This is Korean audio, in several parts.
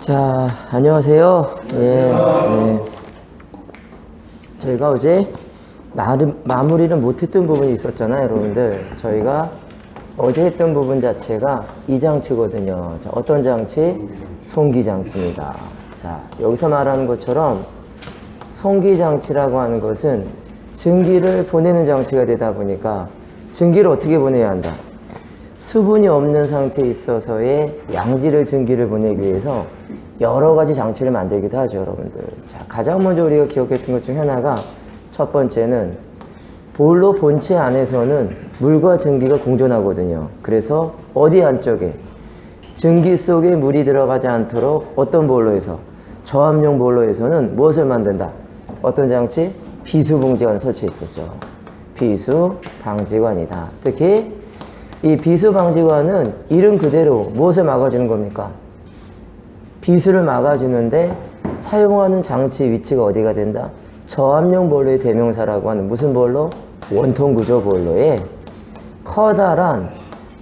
자, 안녕하세요. 저희가 어제 마무리를 못했던 부분이 있었잖아요, 여러분들. 저희가 어제 했던 부분 자체가 이 장치거든요. 자, 어떤 장치? 송기장치입니다. 자, 여기서 말하는 것처럼 송기장치라고 하는 것은 증기를 보내는 장치가 되다 보니까 증기를 어떻게 보내야 한다? 수분이 없는 상태에 있어서의 양질의 증기를 보내기 위해서 여러 가지 장치를 만들기도 하죠, 여러분들. 자, 가장 먼저 우리가 기억했던 것 중 하나가 첫 번째는 보일러 본체 안에서는 물과 증기가 공존하거든요. 그래서 어디 안쪽에 증기 속에 물이 들어가지 않도록 어떤 보일러에서 저압용 보일러에서는 무엇을 만든다? 어떤 장치? 비수방지관 설치했었죠. 비수방지관이다. 특히 이 비수방지관은 이름 그대로 무엇을 막아주는 겁니까? 비수를 막아주는데 사용하는 장치 위치가 어디가 된다? 저압용 보일러의 대명사라고 하는 무슨 보일러? 원통 구조 보일러에 커다란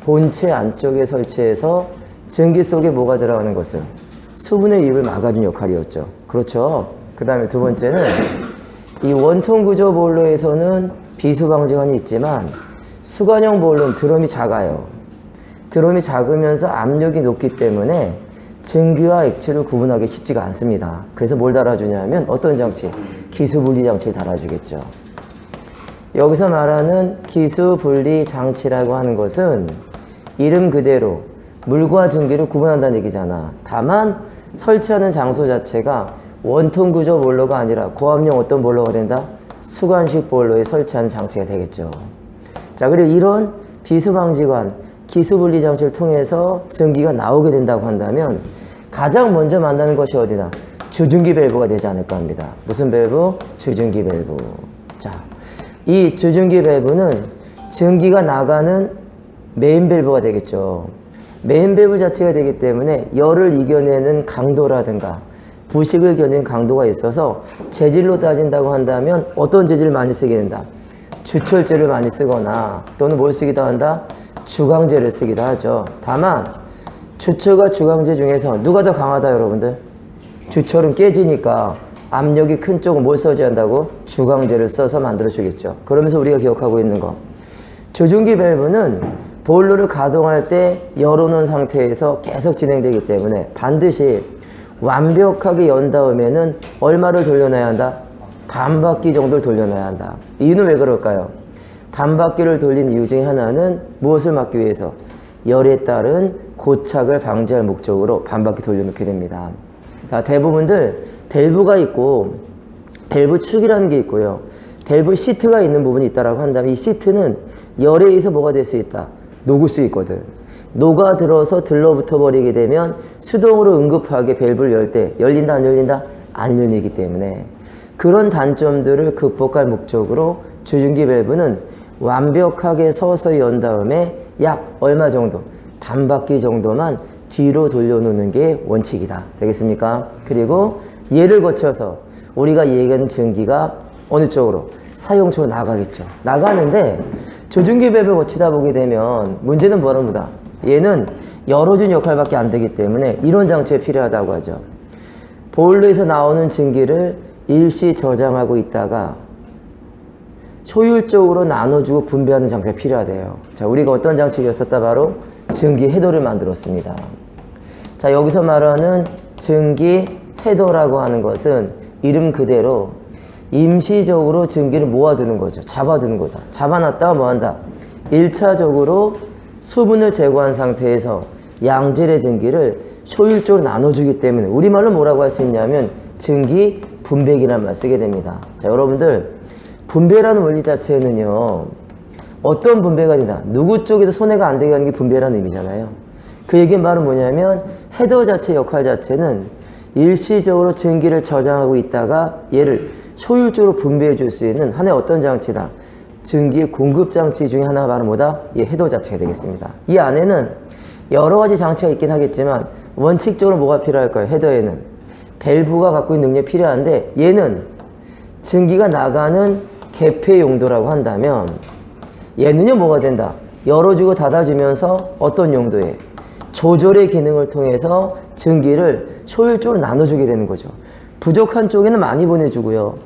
본체 안쪽에 설치해서 증기 속에 뭐가 들어가는 것을? 수분의 유입을 막아주는 역할이었죠. 그렇죠. 그 다음에 두 번째는 이 원통 구조 보일러에서는 비수방지관이 있지만 수관형 보일러는 드럼이 작아요. 드럼이 작으면서 압력이 높기 때문에 증기와 액체를 구분하기 쉽지가 않습니다. 그래서 뭘 달아주냐면 어떤 장치? 기수분리 장치를 달아주겠죠. 여기서 말하는 기수분리 장치라고 하는 것은 이름 그대로 물과 증기를 구분한다는 얘기잖아. 다만 설치하는 장소 자체가 원통 구조 보일러가 아니라 고압용 어떤 보일러가 된다? 수관식 보일러에 설치하는 장치가 되겠죠. 자, 그리고 이런 비수방지관, 기수분리 장치를 통해서 증기가 나오게 된다고 한다면 가장 먼저 만나는 것이 어디다? 주증기 밸브가 되지 않을까 합니다. 무슨 밸브? 주증기 밸브. 자, 이 주증기 밸브는 증기가 나가는 메인 밸브가 되겠죠. 메인 밸브 자체가 되기 때문에 열을 이겨내는 강도라든가 부식을 견디는 강도가 있어서 재질로 따진다고 한다면 어떤 재질을 많이 쓰게 된다? 주철제를 많이 쓰거나 또는 뭘 쓰기도 한다? 주강제를 쓰기도 하죠. 다만 주철과 주강제 중에서 누가 더 강하다, 여러분들? 주철은 깨지니까 압력이 큰 쪽은 뭘 써줘야 한다고? 주강제를 써서 만들어주겠죠. 그러면서 우리가 기억하고 있는 거, 주증기 밸브는 보일러를 가동할 때 열어놓은 상태에서 계속 진행되기 때문에 반드시 완벽하게 연 다음에는 얼마를 돌려놔야 한다? 반 바퀴 정도를 돌려놔야 한다. 이유는 왜 그럴까요? 반 바퀴를 돌린 이유 중에 하나는 무엇을 막기 위해서? 열에 따른 고착을 방지할 목적으로 반 바퀴 돌려놓게 됩니다. 자, 대부분들 밸브가 있고 밸브 축이라는 게 있고요. 밸브 시트가 있는 부분이 있다고 한다면 이 시트는 열에 의해서 뭐가 될 수 있다? 녹을 수 있거든. 녹아들어서 들러붙어 버리게 되면 수동으로 응급하게 밸브를 열 때 열린다 안 열린다? 안 열리기 때문에 그런 단점들을 극복할 목적으로 주증기 밸브는 완벽하게 서서히 연 다음에 약 얼마 정도? 반 바퀴 정도만 뒤로 돌려놓는 게 원칙이다. 되겠습니까? 그리고 얘를 거쳐서 우리가 얘기하는 증기가 어느 쪽으로? 사용처로 나가겠죠. 나가는데 주증기 밸브를 거치다 보게 되면 문제는 뭐랍니다. 얘는 열어준 역할밖에 안 되기 때문에 이런 장치가 필요하다고 하죠. 보일러에서 나오는 증기를 일시 저장하고 있다가 효율적으로 나눠주고 분배하는 장치가 필요하대요. 자, 우리가 어떤 장치를 썼다? 바로 증기 해도를 만들었습니다. 자, 여기서 말하는 증기 해도라고 하는 것은 이름 그대로 임시적으로 증기를 모아두는 거죠. 잡아두는 거다. 잡아놨다가 뭐한다? 1차적으로 수분을 제거한 상태에서 양질의 증기를 효율적으로 나눠주기 때문에 우리말로 뭐라고 할 수 있냐면 증기 분배기라는 말 쓰게 됩니다. 자, 여러분들 분배라는 원리 자체는요, 어떤 분배가 된다? 누구 쪽에서 손해가 안 되게 하는 게 분배라는 의미잖아요. 그 얘기는 바로 뭐냐면 헤더 자체 역할 자체는 일시적으로 증기를 저장하고 있다가 얘를 효율적으로 분배해 줄 수 있는 하나의 어떤 장치다? 증기의 공급 장치 중에 하나가 바로 뭐다? 이 헤더 자체가 되겠습니다. 이 안에는 여러 가지 장치가 있긴 하겠지만 원칙적으로 뭐가 필요할까요? 헤더에는 밸브가 갖고 있는 능력이 필요한데 얘는 증기가 나가는 개폐 용도라고 한다면 얘는요 뭐가 된다? 열어주고 닫아주면서 어떤 용도에? 조절의 기능을 통해서 증기를 효율적으로 나눠주게 되는 거죠. 부족한 쪽에는 많이 보내주고요.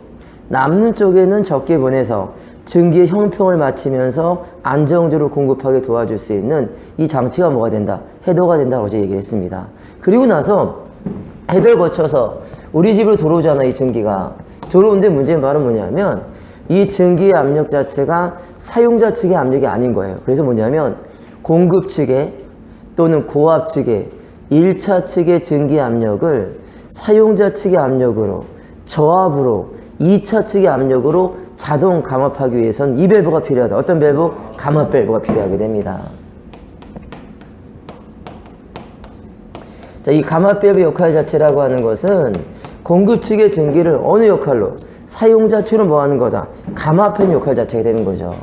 남는 쪽에는 적게 보내서 증기의 형평을 맞추면서 안정적으로 공급하게 도와줄 수 있는 이 장치가 뭐가 된다? 헤더가 된다고 어제 얘기를 했습니다. 그리고 나서 헤더를 거쳐서 우리 집으로 들어오잖아, 이 증기가. 들어오는데 문제는 바로 뭐냐면 이 증기의 압력 자체가 사용자 측의 압력이 아닌 거예요. 그래서 뭐냐면 공급 측에 또는 고압 측에 1차 측의 증기 압력을 사용자 측의 압력으로 저압으로 2차 측의 압력으로 자동 감압하기 위해서는 이 밸브가 필요하다. 어떤 밸브? 감압 밸브가 필요하게 됩니다. 자, 이 감압 밸브 역할 자체라고 하는 것은 공급 측의 증기를 어느 역할로? 사용자 측으로 뭐 하는 거다? 감압하는 역할 자체가 되는 거죠.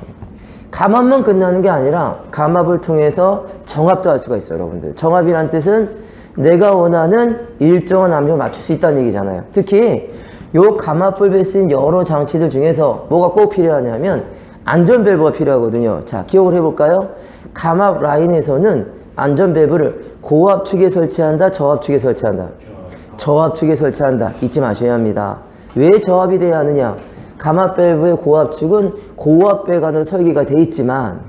감압만 끝나는 게 아니라 감압을 통해서 정압도 할 수가 있어요, 여러분들. 정압이란 뜻은 내가 원하는 일정한 압력을 맞출 수 있다는 얘기잖아요. 특히 요 감압밸브에 쓰인 여러 장치들 중에서 뭐가 꼭 필요하냐면 안전밸브가 필요하거든요. 자, 기억을 해볼까요? 감압 라인에서는 안전밸브를 고압축에 설치한다, 저압축에 설치한다. 저압축에 설치한다. 잊지 마셔야 합니다. 왜 저압이 돼야 하느냐? 감압밸브의 고압축은 고압배관으로 설계가 돼 있지만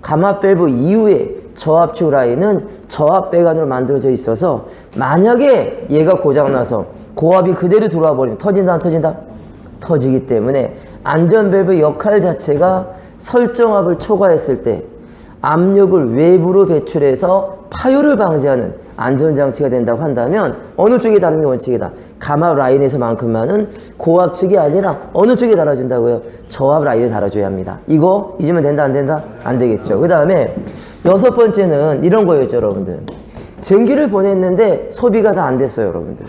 감압밸브 이후에 저압축 라인은 저압배관으로 만들어져 있어서 만약에 얘가 고장나서 고압이 그대로 들어와 버리면 터진다 안 터진다? 터지기 때문에 안전밸브 역할 자체가 설정압을 초과했을 때 압력을 외부로 배출해서 파열을 방지하는 안전장치가 된다고 한다면 어느 쪽이 다른 게 원칙이다? 감압 라인에서만큼만은 고압 측이 아니라 어느 쪽에 달아준다고요? 저압 라인에 달아줘야 합니다. 이거 잊으면 된다 안 된다? 안 되겠죠. 그 다음에 여섯 번째는 이런 거였죠, 여러분들. 전기를 보냈는데 소비가 다 안 됐어요, 여러분들.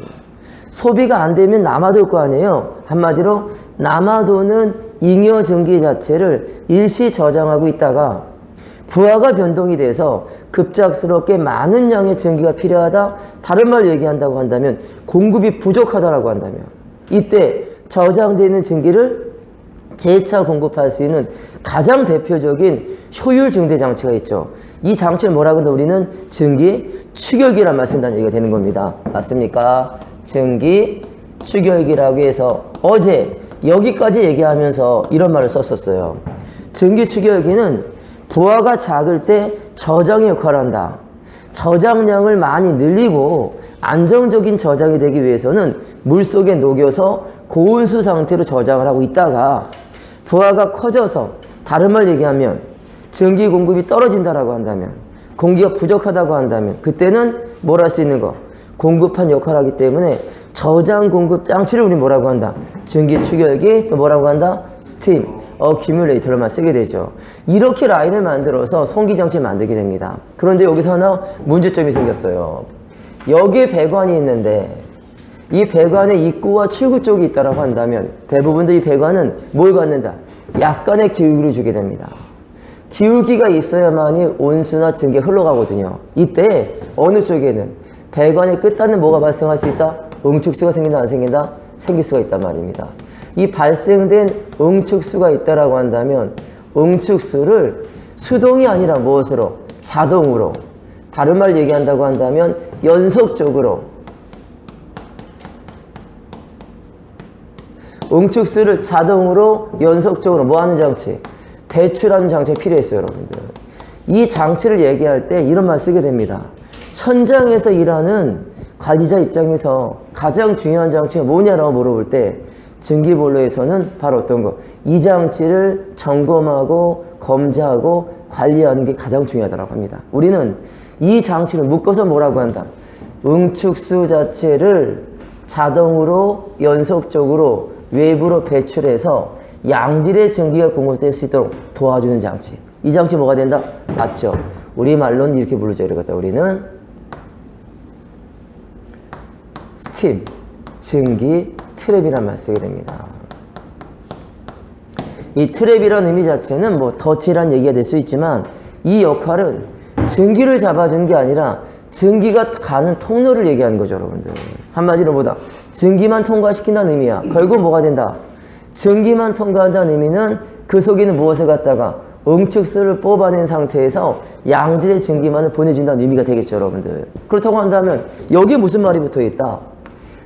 소비가 안 되면 남아돌 거 아니에요. 한마디로 남아도는 잉여 전기 자체를 일시 저장하고 있다가 부하가 변동이 돼서 급작스럽게 많은 양의 전기가 필요하다. 다른 말로 얘기한다고 한다면 공급이 부족하다라고 한다면 이때 저장되는 전기를 재차 공급할 수 있는 가장 대표적인 효율 증대 장치가 있죠. 이 장치를 뭐라고 한다? 우리는 증기 축열기란 말 쓴다는 얘기가 되는 겁니다. 맞습니까? 증기 축열기라고 해서 어제 여기까지 얘기하면서 이런 말을 썼었어요. 증기 축열기는 부하가 작을 때 저장의 역할을 한다. 저장량을 많이 늘리고 안정적인 저장이 되기 위해서는 물속에 녹여서 고온수 상태로 저장을 하고 있다가 부하가 커져서 다른 말 얘기하면 전기 공급이 떨어진다라고 한다면 공기가 부족하다고 한다면 그때는 뭘 할 수 있는 거? 공급한 역할을 하기 때문에 저장 공급 장치를 우리 뭐라고 한다? 전기 축열기, 또 뭐라고 한다? 스팀, 어큐뮬레이터를만 쓰게 되죠. 이렇게 라인을 만들어서 송기 장치를 만들게 됩니다. 그런데 여기서 하나 문제점이 생겼어요. 여기에 배관이 있는데 이 배관의 입구와 출구 쪽이 있다고 한다면 대부분의 이 배관은 뭘 갖는다? 약간의 기울기를 주게 됩니다. 기울기가 있어야만이 온수나 증기가 흘러가거든요. 이때 어느 쪽에는 배관의 끝단은 뭐가 발생할 수 있다? 응축수가 생긴다 안 생긴다? 생길 수가 있단 말입니다. 이 발생된 응축수가 있다라고 한다면 응축수를 수동이 아니라 무엇으로? 자동으로. 다른 말 얘기한다고 한다면 연속적으로 응축수를 자동으로 연속적으로 뭐 하는 장치? 배출하는 장치가 필요했어요, 여러분들. 이 장치를 얘기할 때 이런 말 쓰게 됩니다. 현장에서 일하는 관리자 입장에서 가장 중요한 장치가 뭐냐라고 물어볼 때 증기보일러에서는 바로 어떤 거? 이 장치를 점검하고 검사하고 관리하는 게 가장 중요하다고 합니다. 우리는 이 장치를 묶어서 뭐라고 한다? 응축수 자체를 자동으로 연속적으로 외부로 배출해서 양질의 전기가 공급될 수 있도록 도와주는 장치. 이 장치 뭐가 된다? 맞죠? 우리말로는 이렇게 부르죠. 이러겠다. 우리는 스팀, 증기, 트랩이란 말 쓰게 됩니다. 이 트랩이라는 의미 자체는 뭐 더티란 얘기가 될 수 있지만 이 역할은 증기를 잡아주는 게 아니라 증기가 가는 통로를 얘기하는 거죠, 여러분들. 한마디로 보다 증기만 통과시킨다는 의미야. 결국 뭐가 된다? 증기만 통과한다는 의미는 그 속에는 무엇을 갖다가 응축수를 뽑아낸 상태에서 양질의 증기만을 보내준다는 의미가 되겠죠, 여러분들. 그렇다고 한다면 여기에 무슨 말이 붙어있다?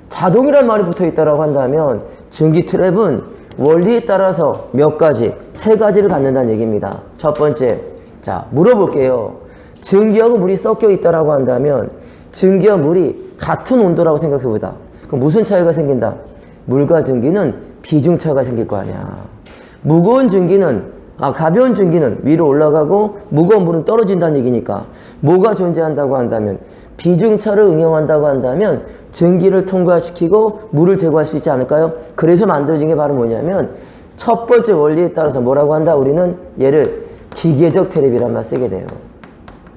자동이란 말이 붙어있다라고 한다면 증기 트랩은 원리에 따라서 몇 가지, 세 가지를 갖는다는 얘기입니다. 첫 번째, 자, 물어볼게요. 증기하고 물이 섞여 있다라고 한다면 증기와 물이 같은 온도라고 생각해보자. 그럼 무슨 차이가 생긴다? 물과 증기는 비중 차가 생길 거 아니야. 무거운 증기는 가벼운 증기는 위로 올라가고 무거운 물은 떨어진다는 얘기니까 뭐가 존재한다고 한다면 비중차를 응용한다고 한다면 증기를 통과시키고 물을 제거할 수 있지 않을까요? 그래서 만들어진 게 바로 뭐냐면 첫 번째 원리에 따라서 뭐라고 한다? 우리는 얘를 기계적 트랩이란 말 쓰게 돼요.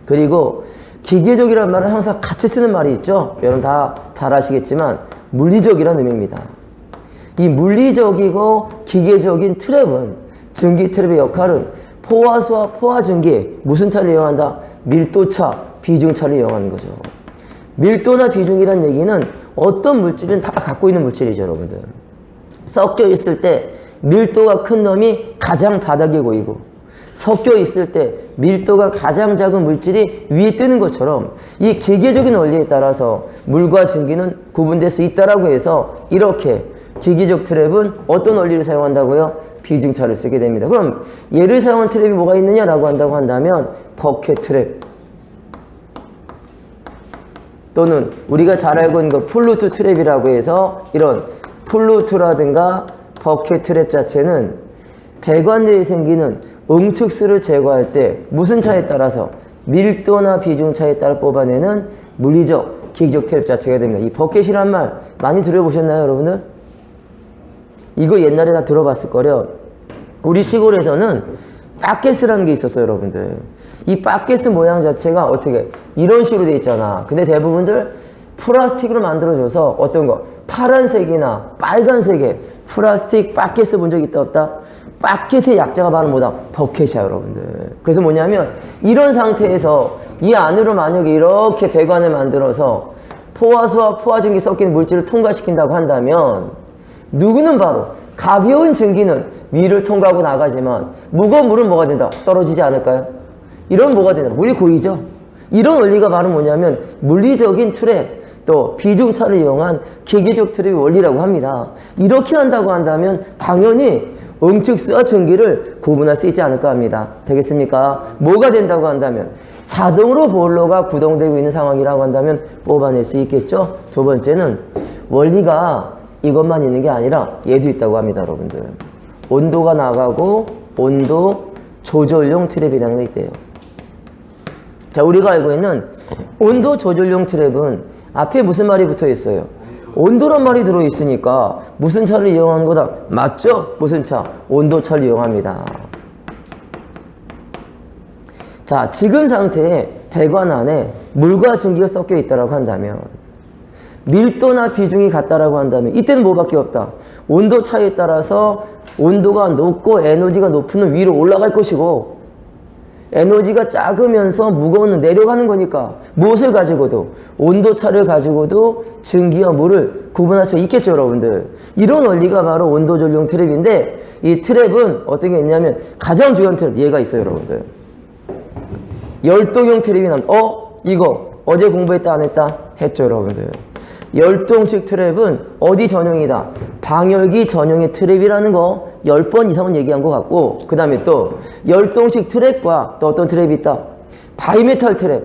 그리고 기계적이란 말은 항상 같이 쓰는 말이 있죠. 여러분 다 잘 아시겠지만 물리적이라는 의미입니다. 이 물리적이고 기계적인 트랩은 증기 트랩의 역할은 포화수와 포화증기 무슨 차를 이용한다? 밀도차, 비중차를 이용하는 거죠. 밀도나 비중이란 얘기는 어떤 물질은 다 갖고 있는 물질이죠, 여러분들. 섞여 있을 때 밀도가 큰 놈이 가장 바닥에 보이고 섞여 있을 때 밀도가 가장 작은 물질이 위에 뜨는 것처럼 이 기계적인 원리에 따라서 물과 증기는 구분될 수 있다라고 해서 이렇게 기계적 트랩은 어떤 원리를 사용한다고요? 비중차를 쓰게 됩니다. 그럼 얘를 사용한 트랩이 뭐가 있느냐라고 한다고 한다면 버켓 트랩 또는 우리가 잘 알고 있는 거 플루트 트랩이라고 해서 이런 플루트라든가 버켓 트랩 자체는 배관 내에 생기는 응축수를 제거할 때 무슨 차에 따라서 밀도나 비중 차에 따라 뽑아내는 물리적, 기계적 트랩 자체가 됩니다. 이 버켓이란 말 많이 들어보셨나요, 여러분들? 이거 옛날에 다 들어봤을 거려. 우리 시골에서는 바켓이라는 게 있었어요, 여러분들. 이 바켓 모양 자체가 어떻게 이런 식으로 돼 있잖아. 근데 대부분들 플라스틱으로 만들어줘서 어떤 거 파란색이나 빨간색의 플라스틱 바켓을 본 적 있다 없다? 바켓의 약자가 바로 뭐다? 버켓이야, 여러분들. 그래서 뭐냐면 이런 상태에서 이 안으로 만약에 이렇게 배관을 만들어서 포화수와 포화증기 섞인 물질을 통과시킨다고 한다면 누구는 바로 가벼운 증기는 위를 통과하고 나가지만 무거운 물은 뭐가 된다? 떨어지지 않을까요? 이런 뭐가 된다? 물이 고이죠? 이런 원리가 바로 뭐냐면 물리적인 트랩 또 비중차를 이용한 기계적 트랩의 원리라고 합니다. 이렇게 한다고 한다면 당연히 응축수와 증기를 구분할 수 있지 않을까 합니다. 되겠습니까? 뭐가 된다고 한다면 자동으로 보일러가 구동되고 있는 상황이라고 한다면 뽑아낼 수 있겠죠? 두 번째는 원리가 이것만 있는 게 아니라 얘도 있다고 합니다, 여러분들. 온도가 나가고 온도 조절용 트랩이라는 게 있대요. 자, 우리가 알고 있는 온도 조절용 트랩은 앞에 무슨 말이 붙어 있어요? 온도란 말이 들어있으니까 무슨 차를 이용하는 거다? 맞죠? 무슨 차? 온도차를 이용합니다. 자, 지금 상태에 배관 안에 물과 증기가 섞여 있다고 한다면 밀도나 비중이 같다라고 한다면 이때는 뭐밖에 없다? 온도 차에 따라서 온도가 높고 에너지가 높으면 위로 올라갈 것이고 에너지가 작으면서 무거우면 내려가는 거니까 무엇을 가지고도 온도차를 가지고도 증기와 물을 구분할 수 있겠죠, 여러분들. 이런 원리가 바로 온도전용 트랩인데 이 트랩은 어떤 게 있냐면 가장 중요한 트랩 얘가 있어요, 여러분들. 열동용 트랩이 이거 어제 공부했다 안 했다? 했죠, 여러분들. 열동식 트랩은 어디 전용이다? 방열기 전용의 트랩이라는 거 10번 이상은 얘기한 것 같고 그 다음에 또 열동식 트랩과 또 어떤 트랩이 있다? 바이메탈 트랩.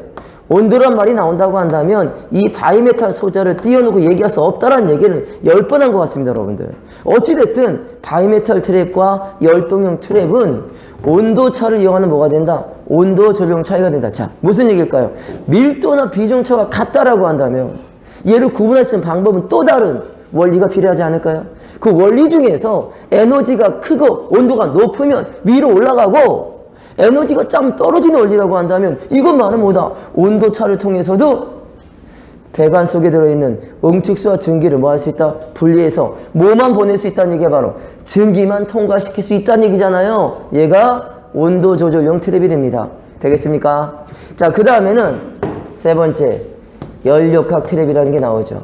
온도란 말이 나온다고 한다면 이 바이메탈 소자를 띄워놓고 얘기할 수 없다라는 얘기를 10번 한 것 같습니다, 여러분들. 어찌됐든 바이메탈 트랩과 열동용 트랩은 온도차를 이용하는 뭐가 된다? 온도 조정 차이가 된다. 자, 무슨 얘기일까요? 밀도나 비중차가 같다라고 한다면 얘를 구분할 수 있는 방법은 또 다른 원리가 필요하지 않을까요? 그 원리 중에서 에너지가 크고 온도가 높으면 위로 올라가고 에너지가 좀 떨어지는 원리라고 한다면 이것만은 뭐다? 온도차를 통해서도 배관 속에 들어있는 응축수와 증기를 뭐 할 수 있다? 분리해서 뭐만 보낼 수 있다는 얘기가 바로 증기만 통과시킬 수 있다는 얘기잖아요. 얘가 온도 조절용 트랩이 됩니다. 되겠습니까? 자, 그 다음에는 세 번째 열역학 트랩이라는 게 나오죠.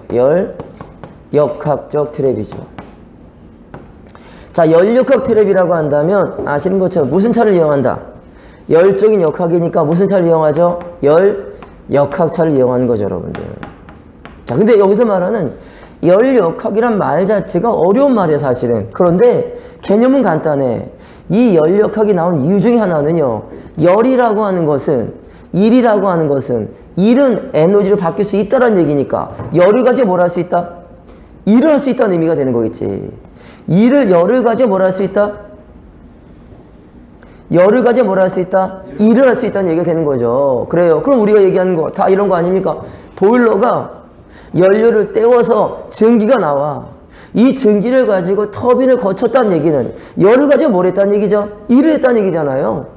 열역학적 트랩이죠. 자, 열역학 트랩이라고 한다면 아시는 것처럼 무슨 차를 이용한다? 열적인 역학이니까 무슨 차를 이용하죠? 열 역학차를 이용하는 거죠, 여러분들. 자, 근데 여기서 말하는 열 역학이란 말 자체가 어려운 말이에요, 사실은. 그런데 개념은 간단해. 이 열 역학이 나온 이유 중에 하나는요, 열이라고 하는 것은, 일이라고 하는 것은, 일은 에너지로 바뀔 수 있다는 얘기니까 열을 가지고 뭘 할 수 있다? 일을 할 수 있다는 의미가 되는 거겠지. 열을 가지고 뭘 할 수 있다? 열을 가지고 뭘 할 수 있다? 일을 할 수 있다는 얘기가 되는 거죠. 그래요. 그럼 우리가 얘기하는 거 다 이런 거 아닙니까? 보일러가 연료를 때워서 전기가 나와. 이 전기를 가지고 터빈을 거쳤다는 얘기는 열을 가지고 뭘 했다는 얘기죠? 일을 했다는 얘기잖아요.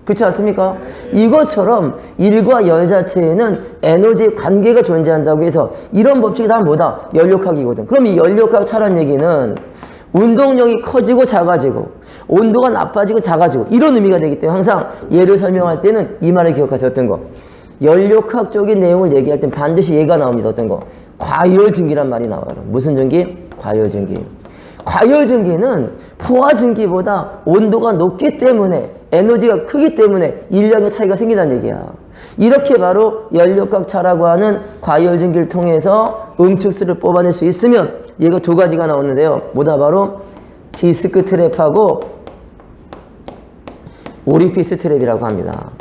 그렇지 않습니까? 이것처럼 일과 열 자체에는 에너지의 관계가 존재한다고 해서 이런 법칙이 다 뭐다? 연력학이거든. 그럼 이 연력학 차라는 얘기는 운동량이 커지고 작아지고 온도가 나빠지고 작아지고 이런 의미가 되기 때문에 항상 얘를 설명할 때는 이 말을 기억하세요. 어떤 거? 연력학적인 내용을 얘기할 땐 반드시 얘가 나옵니다. 어떤 거? 과열증기란 말이 나와요. 무슨 증기? 과열증기. 과열증기는 포화증기보다 온도가 높기 때문에 에너지가 크기 때문에 일량의 차이가 생긴다는 얘기야. 이렇게 바로 연력학차라고 하는 과열증기를 통해서 응축수를 뽑아낼 수 있으면 얘가 두 가지가 나오는데요. 뭐다? 바로 디스크 트랩하고 오리피스 트랩이라고 합니다.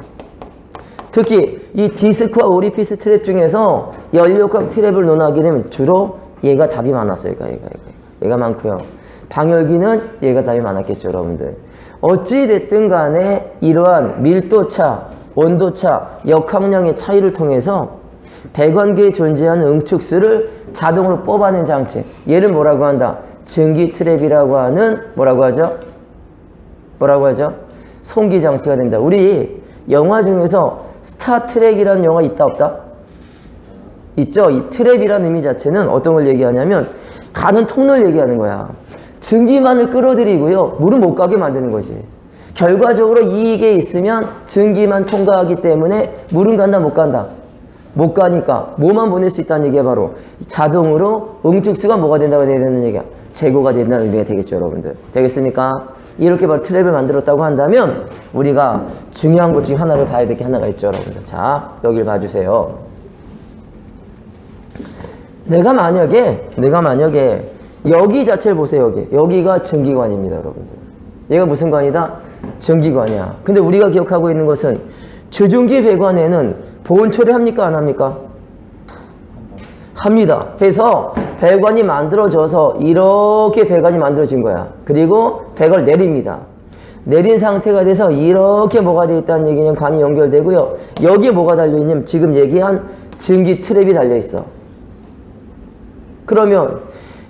특히 이 디스크와 오리피스 트랩 중에서 연력학 트랩을 논하게 되면 주로 얘가 답이 많았어요. 얘가 많고요. 방열기는 얘가 답이 많았겠죠, 여러분들. 어찌됐든 간에 이러한 밀도차, 온도차, 역학량의 차이를 통해서 배관계에 존재하는 응축수를 자동으로 뽑아낸 장치, 얘를 뭐라고 한다? 증기 트랩이라고 하는 뭐라고 하죠? 송기 장치가 된다. 우리 영화 중에서 스타트랙이라는 영화 있다 없다? 있죠. 이 트랩이라는 의미 자체는 어떤 걸 얘기하냐면 가는 통로를 얘기하는 거야. 증기만을 끌어들이고요, 물은 못 가게 만드는 거지. 결과적으로 이익에 있으면 증기만 통과하기 때문에 물은 간다 못 간다? 못 가니까 뭐만 보낼 수 있다는 얘기가 바로 자동으로 응축수가 뭐가 된다고 해야 되는 얘기야? 제고가 된다는 의미가 되겠죠, 여러분들. 되겠습니까? 이렇게 바로 트랩을 만들었다고 한다면 우리가 중요한 것 중에 하나를 봐야 될 게 하나가 있죠, 여러분들. 자, 여길 봐주세요. 내가 만약에 여기 자체를 보세요. 여기가 전기관입니다, 여러분들. 얘가 무슨 관이다? 전기관이야. 근데 우리가 기억하고 있는 것은 주중기 배관에는 보온 처리합니까? 안 합니까? 합니다. 그래서 배관이 만들어져서 이렇게 배관이 만들어진 거야. 그리고 배관을 내립니다. 내린 상태가 돼서 이렇게 뭐가 되어 있다는 얘기는 관이 연결되고요. 여기에 뭐가 달려있냐면 지금 얘기한 전기 트랩이 달려있어. 그러면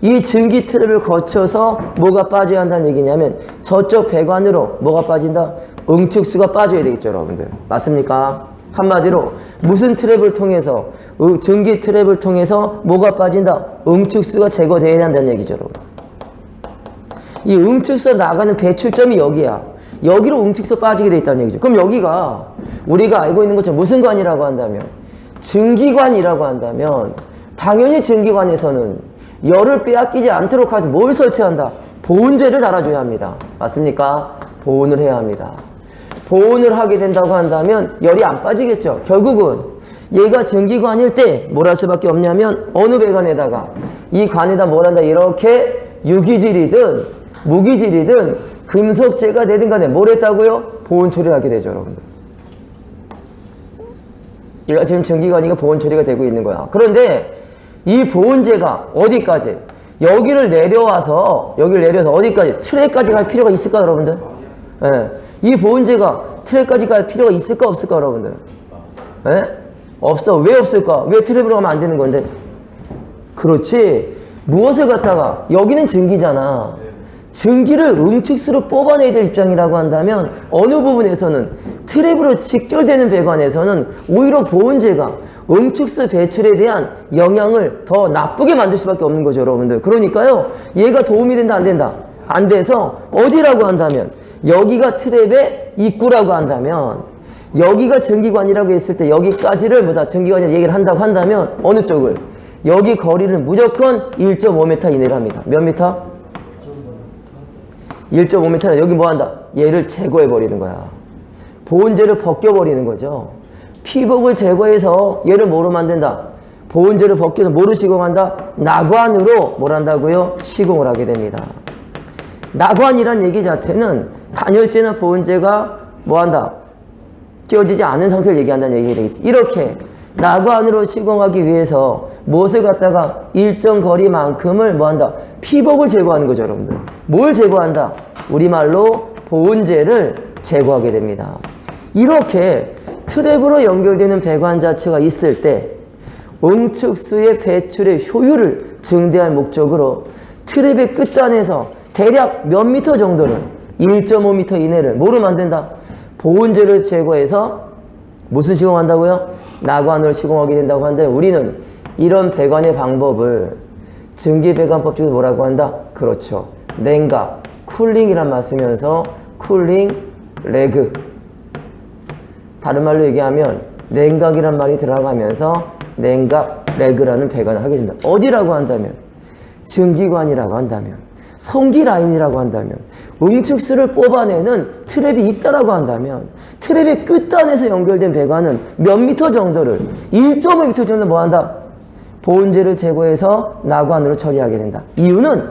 이 전기 트랩을 거쳐서 뭐가 빠져야 한다는 얘기냐면 저쪽 배관으로 뭐가 빠진다? 응축수가 빠져야 되겠죠, 여러분들. 맞습니까? 한마디로 무슨 트랩을 통해서, 전기 트랩을 통해서 뭐가 빠진다? 응축수가 제거되어야 한다는 얘기죠, 여러분. 이 응축수가 나가는 배출점이 여기야. 여기로 응축수 빠지게 돼 있다는 얘기죠. 그럼 여기가 우리가 알고 있는 것처럼 무슨 관이라고 한다면, 증기관이라고 한다면 당연히 증기관에서는 열을 빼앗기지 않도록 해서 뭘 설치한다? 보온재를 달아줘야 합니다. 맞습니까? 보온을 해야 합니다. 보온을 하게 된다고 한다면 열이 안 빠지겠죠. 결국은 얘가 전기관일 때 뭘 할 수밖에 없냐면 어느 배관에다가 이 관에다 뭘 한다? 이렇게 유기질이든 무기질이든 금속재가 되든 간에 뭘 했다고요? 보온 처리를 하게 되죠, 여러분들. 얘가 지금 전기관이가 보온 처리가 되고 있는 거야. 그런데 이 보온재가 어디까지? 여기를 내려와서 어디까지? 트랙까지 갈 필요가 있을까, 여러분들? 예. 이 보온재가 트랙까지 갈 필요가 있을까, 없을까, 여러분들? 예? 없어. 왜 없을까? 왜 트랩으로 가면 안 되는 건데? 그렇지. 무엇을 갖다가, 여기는 전기잖아. 전기를 응축수로 뽑아내야 될 입장이라고 한다면 어느 부분에서는 트랩으로 직결되는 배관에서는 오히려 보온재가 응축수 배출에 대한 영향을 더 나쁘게 만들 수밖에 없는 거죠, 여러분들. 그러니까요, 얘가 도움이 된다, 안 된다? 안 돼서 어디라고 한다면, 여기가 트랩의 입구라고 한다면, 여기가 전기관이라고 했을 때 여기까지를 뭐다 전기관이라고 얘기를 한다고 한다면 어느 쪽을? 여기 거리를 무조건 1.5m 이내로 합니다. 몇 미터? 1.5m는 여기 뭐 한다? 얘를 제거해 버리는 거야. 보온재를 벗겨버리는 거죠. 피복을 제거해서 얘를 뭐로 만든다? 보온재를 벗겨서 뭐로 시공한다? 나관으로 뭘 한다고요? 시공을 하게 됩니다. 나관이란 얘기 자체는 단열재나 보온재가 뭐 한다? 끼워지지 않은 상태를 얘기한다는 얘기가 되겠지. 이렇게 나관으로 시공하기 위해서 무엇을 갖다가 일정 거리만큼을 뭐 한다? 피복을 제거하는 거죠, 여러분들. 뭘 제거한다? 우리말로 보온재를 제거하게 됩니다. 이렇게 트랩으로 연결되는 배관 자체가 있을 때 응축수의 배출의 효율을 증대할 목적으로 트랩의 끝단에서 대략 몇 미터 정도를 1.5m 이내를 뭐로 만든다? 보온재를 제거해서 무슨 시공한다고요? 나관을 시공하게 된다고 한다면 우리는 이런 배관의 방법을 증기배관법 중에서 뭐라고 한다? 그렇죠. 냉각, 쿨링이란 말 쓰면서 쿨링 레그. 다른 말로 얘기하면 냉각이란 말이 들어가면서 냉각 레그라는 배관을 하게 된다. 어디라고 한다면 증기관이라고 한다면 성기 라인이라고 한다면 응축수를 뽑아내는 트랩이 있다라고 한다면 트랩의 끝단에서 연결된 배관은 몇 미터 정도를 1.5m 정도 뭐 한다? 보온재를 제거해서 나관으로 처리하게 된다. 이유는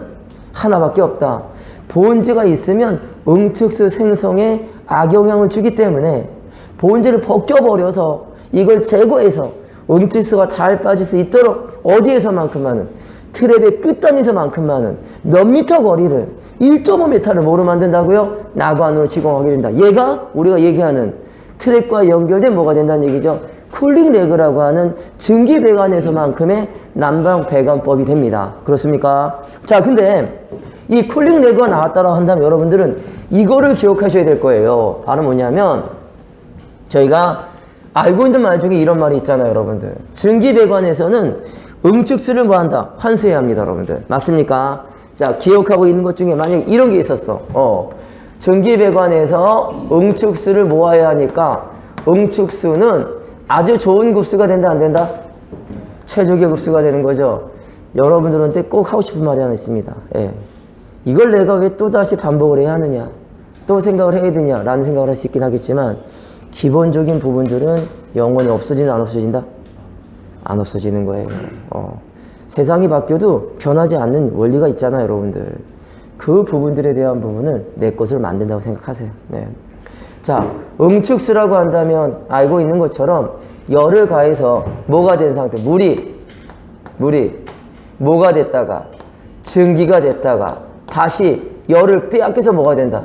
하나밖에 없다. 보온재가 있으면 응축수 생성에 악영향을 주기 때문에 보온재를 벗겨버려서 이걸 제거해서 응축수가 잘 빠질 수 있도록 어디에서만큼만은 트랩의 끝단에서만큼만은 몇 미터 거리를 1.5m를 뭐로 만든다고요? 나관으로 시공하게 된다. 얘가 우리가 얘기하는 트랩과 연결된 뭐가 된다는 얘기죠. 쿨링 레그라고 하는 증기배관에서만큼의 난방 배관법이 됩니다. 그렇습니까? 자, 근데 이 쿨링 레그가 나왔다고 한다면 여러분들은 이거를 기억하셔야 될 거예요. 바로 뭐냐면 저희가 알고 있는 말 중에 이런 말이 있잖아요, 여러분들. 증기배관에서는 응축수를 뭐 한다? 환수해야 합니다, 여러분들. 맞습니까? 자, 기억하고 있는 것 중에 만약에 이런 게 있었어. 증기배관에서 응축수를 모아야 하니까 응축수는 아주 좋은 급수가 된다, 안 된다? 최적의 급수가 되는 거죠. 여러분들한테 꼭 하고 싶은 말이 하나 있습니다. 예. 이걸 내가 왜 또다시 반복을 해야 하느냐? 또 생각을 해야 되냐? 라는 생각을 할 수 있긴 하겠지만 기본적인 부분들은 영원히 없어진다, 안 없어진다? 안 없어지는 거예요. 세상이 바뀌어도 변하지 않는 원리가 있잖아요, 여러분들. 그 부분들에 대한 부분을 내 것을 만든다고 생각하세요. 네. 자, 응축수라고 한다면 알고 있는 것처럼 열을 가해서 뭐가 된 상태? 물이 뭐가 됐다가 증기가 됐다가 다시 열을 빼앗겨서 뭐가 된다?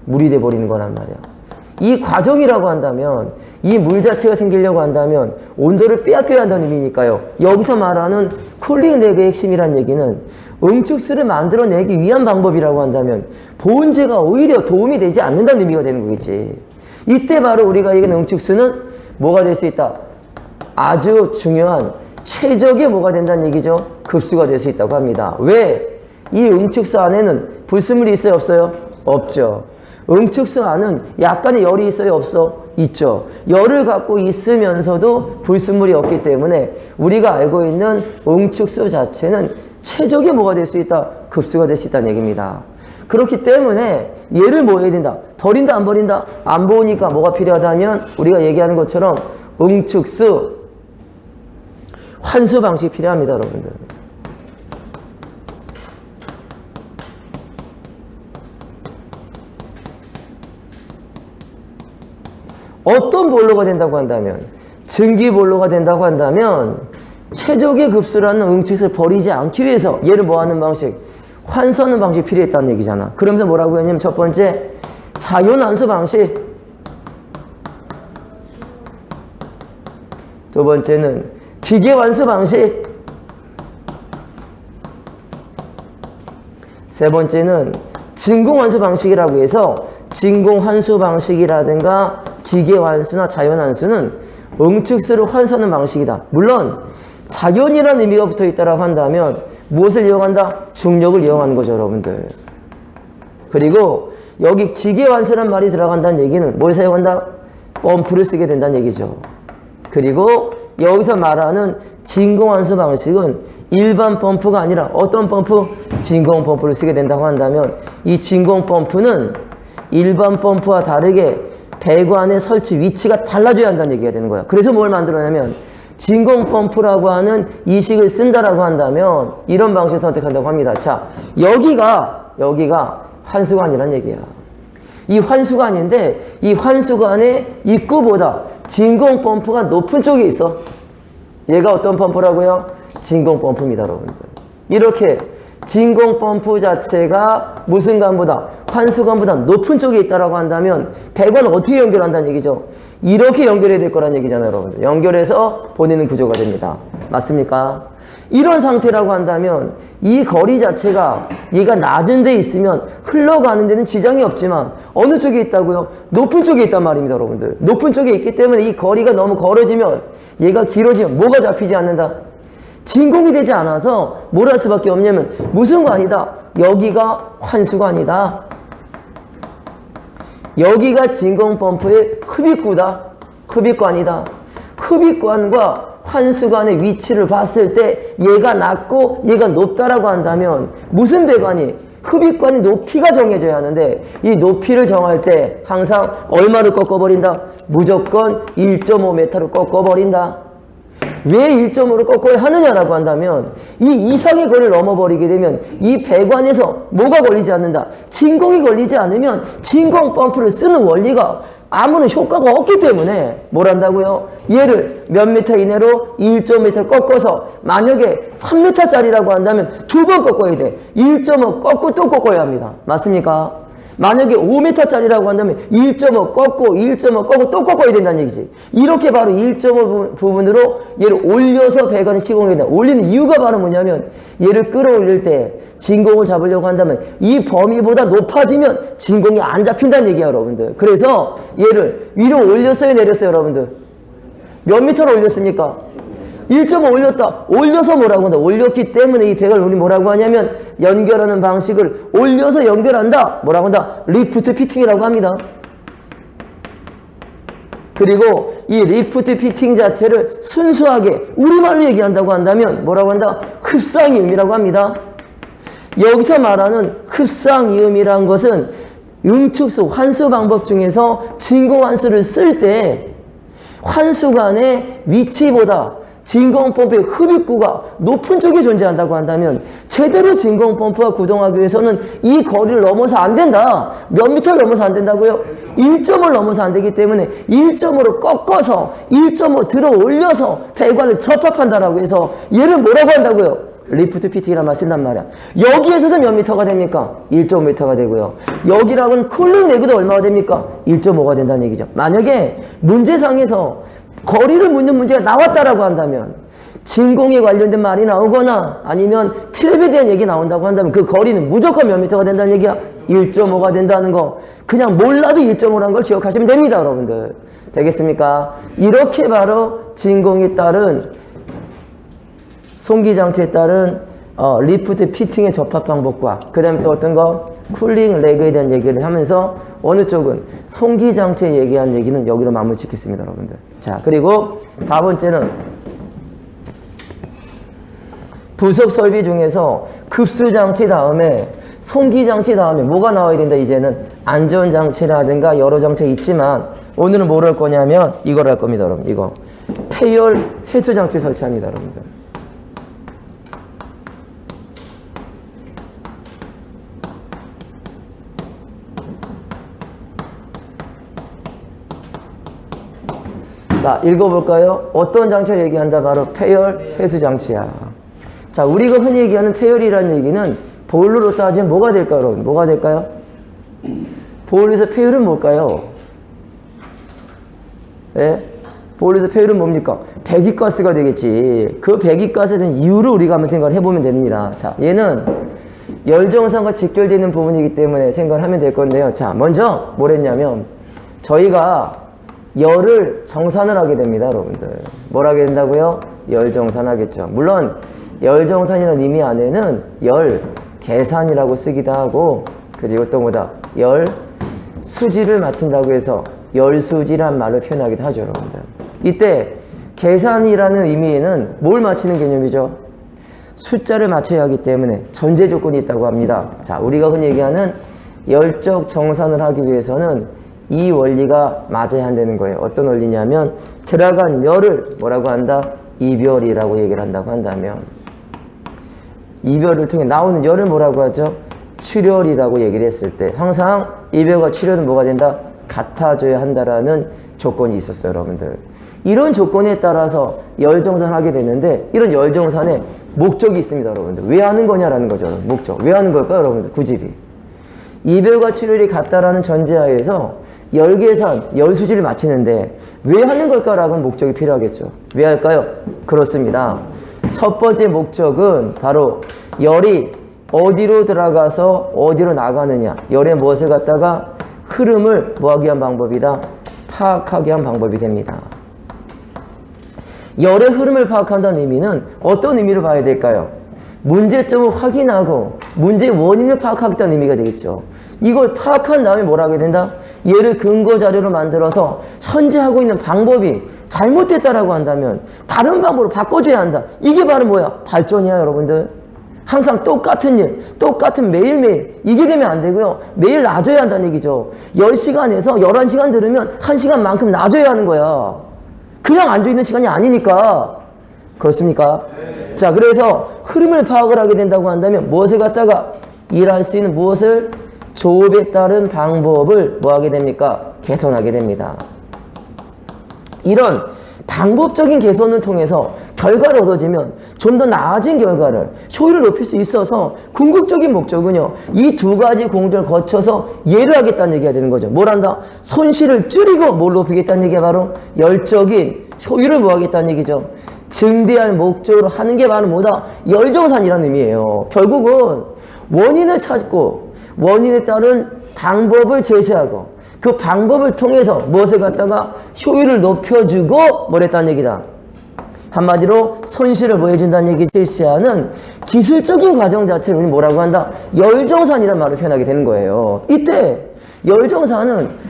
물이 돼버리는 거란 말이야. 이 과정이라고 한다면 이 물 자체가 생기려고 한다면 온도를 빼앗겨야 한다는 의미니까요. 여기서 말하는 쿨링 레그의 핵심이란 얘기는 응축수를 만들어내기 위한 방법이라고 한다면 보온재가 오히려 도움이 되지 않는다는 의미가 되는 거겠지. 이때 바로 우리가 얘기하는 응축수는 뭐가 될 수 있다? 아주 중요한 최적의 뭐가 된다는 얘기죠? 급수가 될 수 있다고 합니다. 왜? 이 응축수 안에는 불순물이 있어요, 없어요? 없죠. 응축수 안은 약간의 열이 있어요, 없어? 있죠. 열을 갖고 있으면서도 불순물이 없기 때문에 우리가 알고 있는 응축수 자체는 최적의 뭐가 될 수 있다? 급수가 될 수 있다는 얘기입니다. 그렇기 때문에 얘를 뭐 해야 된다? 버린다, 안 버린다? 안 보니까 뭐가 필요하다면 우리가 얘기하는 것처럼 응축수 환수 방식이 필요합니다, 여러분들. 어떤 볼로가 된다고 한다면 증기 볼로가 된다고 한다면 최적의 급수라는 응축수를 버리지 않기 위해서 얘를 뭐 하는 방식? 환수하는 방식이 필요했다는 얘기잖아. 그러면서 뭐라고 했냐면 첫 번째 자연환수 방식, 두 번째는 기계환수 방식, 세 번째는 진공환수 방식이라고 해서 진공환수 방식이라든가 기계환수나 자연환수는 응축수를 환수하는 방식이다. 물론 자연이라는 의미가 붙어 있다고 한다면 무엇을 이용한다? 중력을 이용하는 거죠, 여러분들. 그리고 여기 기계환수란 말이 들어간다는 얘기는 뭘 사용한다? 펌프를 쓰게 된다는 얘기죠. 그리고 여기서 말하는 진공환수 방식은 일반 펌프가 아니라 어떤 펌프? 진공 펌프를 쓰게 된다고 한다면 이 진공 펌프는 일반 펌프와 다르게 배관의 설치 위치가 달라져야 한다는 얘기가 되는 거야. 그래서 뭘 만들어냐면 진공 펌프라고 하는 이식을 쓴다라고 한다면 이런 방식을 선택한다고 합니다. 자, 여기가 환수관이란 얘기야. 이 환수관인데 이 환수관의 입구보다 진공 펌프가 높은 쪽에 있어. 얘가 어떤 펌프라고요? 진공 펌프입니다, 여러분들. 이렇게 진공 펌프 자체가 무슨 관보다 환수관보다 높은 쪽에 있다라고 한다면 배관을 어떻게 연결한다는 얘기죠? 이렇게 연결해야 될 거란 얘기잖아요, 여러분들. 연결해서 보내는 구조가 됩니다. 맞습니까? 이런 상태라고 한다면 이 거리 자체가 얘가 낮은 데 있으면 흘러가는 데는 지장이 없지만 어느 쪽에 있다고요? 높은 쪽에 있단 말입니다, 여러분들. 높은 쪽에 있기 때문에 이 거리가 너무 걸어지면 얘가 길어지면 뭐가 잡히지 않는다? 진공이 되지 않아서 뭘 할 수밖에 없냐면 무슨 관이다? 여기가 환수관이다. 여기가 진공 펌프의 흡입구다. 흡입관이다. 흡입관과 환수관의 위치를 봤을 때 얘가 낮고 얘가 높다라고 한다면 무슨 배관이? 흡입관의 높이가 정해져야 하는데 이 높이를 정할 때 항상 얼마를 꺾어버린다? 무조건 1.5m로 꺾어버린다. 왜 1.5로 꺾어야 하느냐라고 한다면 이 이상의 거리를 넘어버리게 되면 이 배관에서 뭐가 걸리지 않는다? 진공이 걸리지 않으면 진공 펌프를 쓰는 원리가 아무런 효과가 없기 때문에 뭘 한다고요? 얘를 몇 미터 이내로 1.5m 꺾어서 만약에 3m짜리라고 한다면 2번 꺾어야 돼. 1.5 꺾고 또 꺾어야 합니다. 맞습니까? 만약에 5m짜리라고 한다면 1.5 꺾고 1.5 꺾고 또 꺾어야 된다는 얘기지. 이렇게 바로 1.5 부분으로 얘를 올려서 배관을 시공해야 된다. 올리는 이유가 바로 뭐냐면 얘를 끌어올릴 때 진공을 잡으려고 한다면 이 범위보다 높아지면 진공이 안 잡힌다는 얘기야, 여러분들. 그래서 얘를 위로 올렸어요, 내렸어요, 여러분들? 몇 미터로 올렸습니까? 1.5 올렸다. 올려서 뭐라고 한다? 올렸기 때문에 이 배관을 우리 뭐라고 하냐면 연결하는 방식을 올려서 연결한다. 뭐라고 한다? 리프트 피팅이라고 합니다. 그리고 이 리프트 피팅 자체를 순수하게 우리말로 얘기한다고 한다면 뭐라고 한다? 흡상이음이라고 합니다. 여기서 말하는 흡상이음이라는 것은 응축수 환수 방법 중에서 진공 환수를 쓸 때 환수관의 위치보다 진공 펌프의 흡입구가 높은 쪽에 존재한다고 한다면 제대로 진공 펌프가 구동하기 위해서는 이 거리를 넘어서 안 된다. 몇 미터를 넘어서 안 된다고요? 1.5를 넘어서 안 되기 때문에 1.5로 꺾어서 1.5 들어 올려서 배관을 접합한다라고 해서 얘를 뭐라고 한다고요? 리프트 피팅이라는 말 쓴단 말이야. 여기에서도 몇 미터가 됩니까? 1.5m가 되고요. 여기랑은 쿨링 내구도 얼마가 됩니까? 1.5가 된다는 얘기죠. 만약에 문제상에서 거리를 묻는 문제가 나왔다라고 한다면 진공에 관련된 말이 나오거나 아니면 트랩에 대한 얘기 나온다고 한다면 그 거리는 무조건 몇 미터가 된다는 얘기야? 1.5가 된다는 거. 그냥 몰라도 1.5라는 걸 기억하시면 됩니다, 여러분들. 되겠습니까? 이렇게 바로 진공에 따른 송기장치에 따른 리프트 피팅의 접합 방법과 그 다음에 또 어떤 거? 쿨링 레그에 대한 얘기를 하면서 어느 쪽은 송기장치에 얘기한 얘기는 여기로 마무리 짓겠습니다, 여러분들. 자, 그리고 다번째는 부속 설비 중에서 급수장치 다음에 송기장치 다음에 뭐가 나와야 된다? 이제는 안전장치라든가 여러 장치가 있지만 오늘은 뭘 할 거냐면 이걸 할 겁니다, 여러분. 이거 폐열 해수장치 설치합니다, 여러분들. 자, 읽어볼까요? 어떤 장치를 얘기한다? 바로 폐열 해수장치야. 자, 우리가 흔히 얘기하는 폐열이라는 얘기는 보일러로 따지면 뭐가 될까요, 여러분? 뭐가 될까요? 보일러에서 폐열은 뭘까요? 예? 보일러에서 폐열은 뭡니까? 배기가스가 되겠지. 그 배기가스에 대한 이유를 우리가 한번 생각을 해보면 됩니다. 자, 얘는 열정선과 직결되는 부분이기 때문에 생각을 하면 될 건데요. 자, 먼저 뭘 했냐면 저희가 열을 정산을 하게 됩니다, 여러분들. 뭘 하게 된다고요? 열 정산하겠죠. 물론 열정산이라는 의미 안에는 열 계산이라고 쓰기도 하고 그리고 또 뭐다? 열 수지를 맞춘다고 해서 열수지란 말로 표현하기도 하죠, 여러분들. 이때 계산이라는 의미에는 뭘 맞추는 개념이죠? 숫자를 맞춰야 하기 때문에 전제 조건이 있다고 합니다. 자, 우리가 흔히 얘기하는 열적 정산을 하기 위해서는 이 원리가 맞아야 한다는 거예요. 어떤 원리냐면 들어간 열을 뭐라고 한다? 이별이라고 얘기를 한다고 한다면 이별을 통해 나오는 열을 뭐라고 하죠? 출혈이라고 얘기를 했을 때 항상 이별과 출혈은 뭐가 된다? 같아져야 한다라는 조건이 있었어요, 여러분들. 이런 조건에 따라서 열정산을 하게 되는데 이런 열정산에 목적이 있습니다, 여러분들. 왜 하는 거냐라는 거죠, 목적. 왜 하는 걸까요, 여러분들? 구집이. 이별과 출혈이 같다라는 전제하에서 열계산, 열수지를 맞추는데 왜 하는 걸까라고 하는 목적이 필요하겠죠. 왜 할까요? 그렇습니다. 첫 번째 목적은 바로 열이 어디로 들어가서 어디로 나가느냐, 열의 무엇을 갖다가 흐름을 뭐하기 위한 방법이다? 파악하기 위한 방법이 됩니다. 열의 흐름을 파악한다는 의미는 어떤 의미로 봐야 될까요? 문제점을 확인하고 문제의 원인을 파악하겠다는 의미가 되겠죠. 이걸 파악한 다음에 뭘 하게 된다? 얘를 근거 자료로 만들어서 현재 하고 있는 방법이 잘못됐다라고 한다면 다른 방법으로 바꿔줘야 한다. 이게 바로 뭐야? 발전이야, 여러분들. 항상 똑같은 일, 똑같은 매일매일 이게 되면 안 되고요. 매일 놔줘야 한다는 얘기죠. 10시간에서 11시간 들으면 1시간만큼 놔줘야 하는 거야. 그냥 앉아있는 시간이 아니니까. 그렇습니까? 네. 자, 그래서 흐름을 파악을 하게 된다고 한다면 무엇을 갖다가 일할 수 있는 무엇을 조업에 따른 방법을 뭐 하게 됩니까? 개선하게 됩니다. 이런 방법적인 개선을 통해서 결과를 얻어지면 좀 더 나아진 결과를, 효율을 높일 수 있어서 궁극적인 목적은요, 이 두 가지 공정을 거쳐서 예를 하겠다는 얘기가 되는 거죠. 뭘 한다? 손실을 줄이고 뭘 높이겠다는 얘기가 바로 열적인 효율을 뭐 하겠다는 얘기죠. 증대할 목적으로 하는 게 바로 뭐다? 열정산이라는 의미예요. 결국은 원인을 찾고 원인에 따른 방법을 제시하고 그 방법을 통해서 무엇을 갖다가 효율을 높여주고 뭘 했다는 얘기다. 한마디로 손실을 뭐 해준다는 얘기 실시하는 기술적인 과정 자체를 우리 뭐라고 한다? 열정산이라는 말을 표현하게 되는 거예요. 이때 열정산은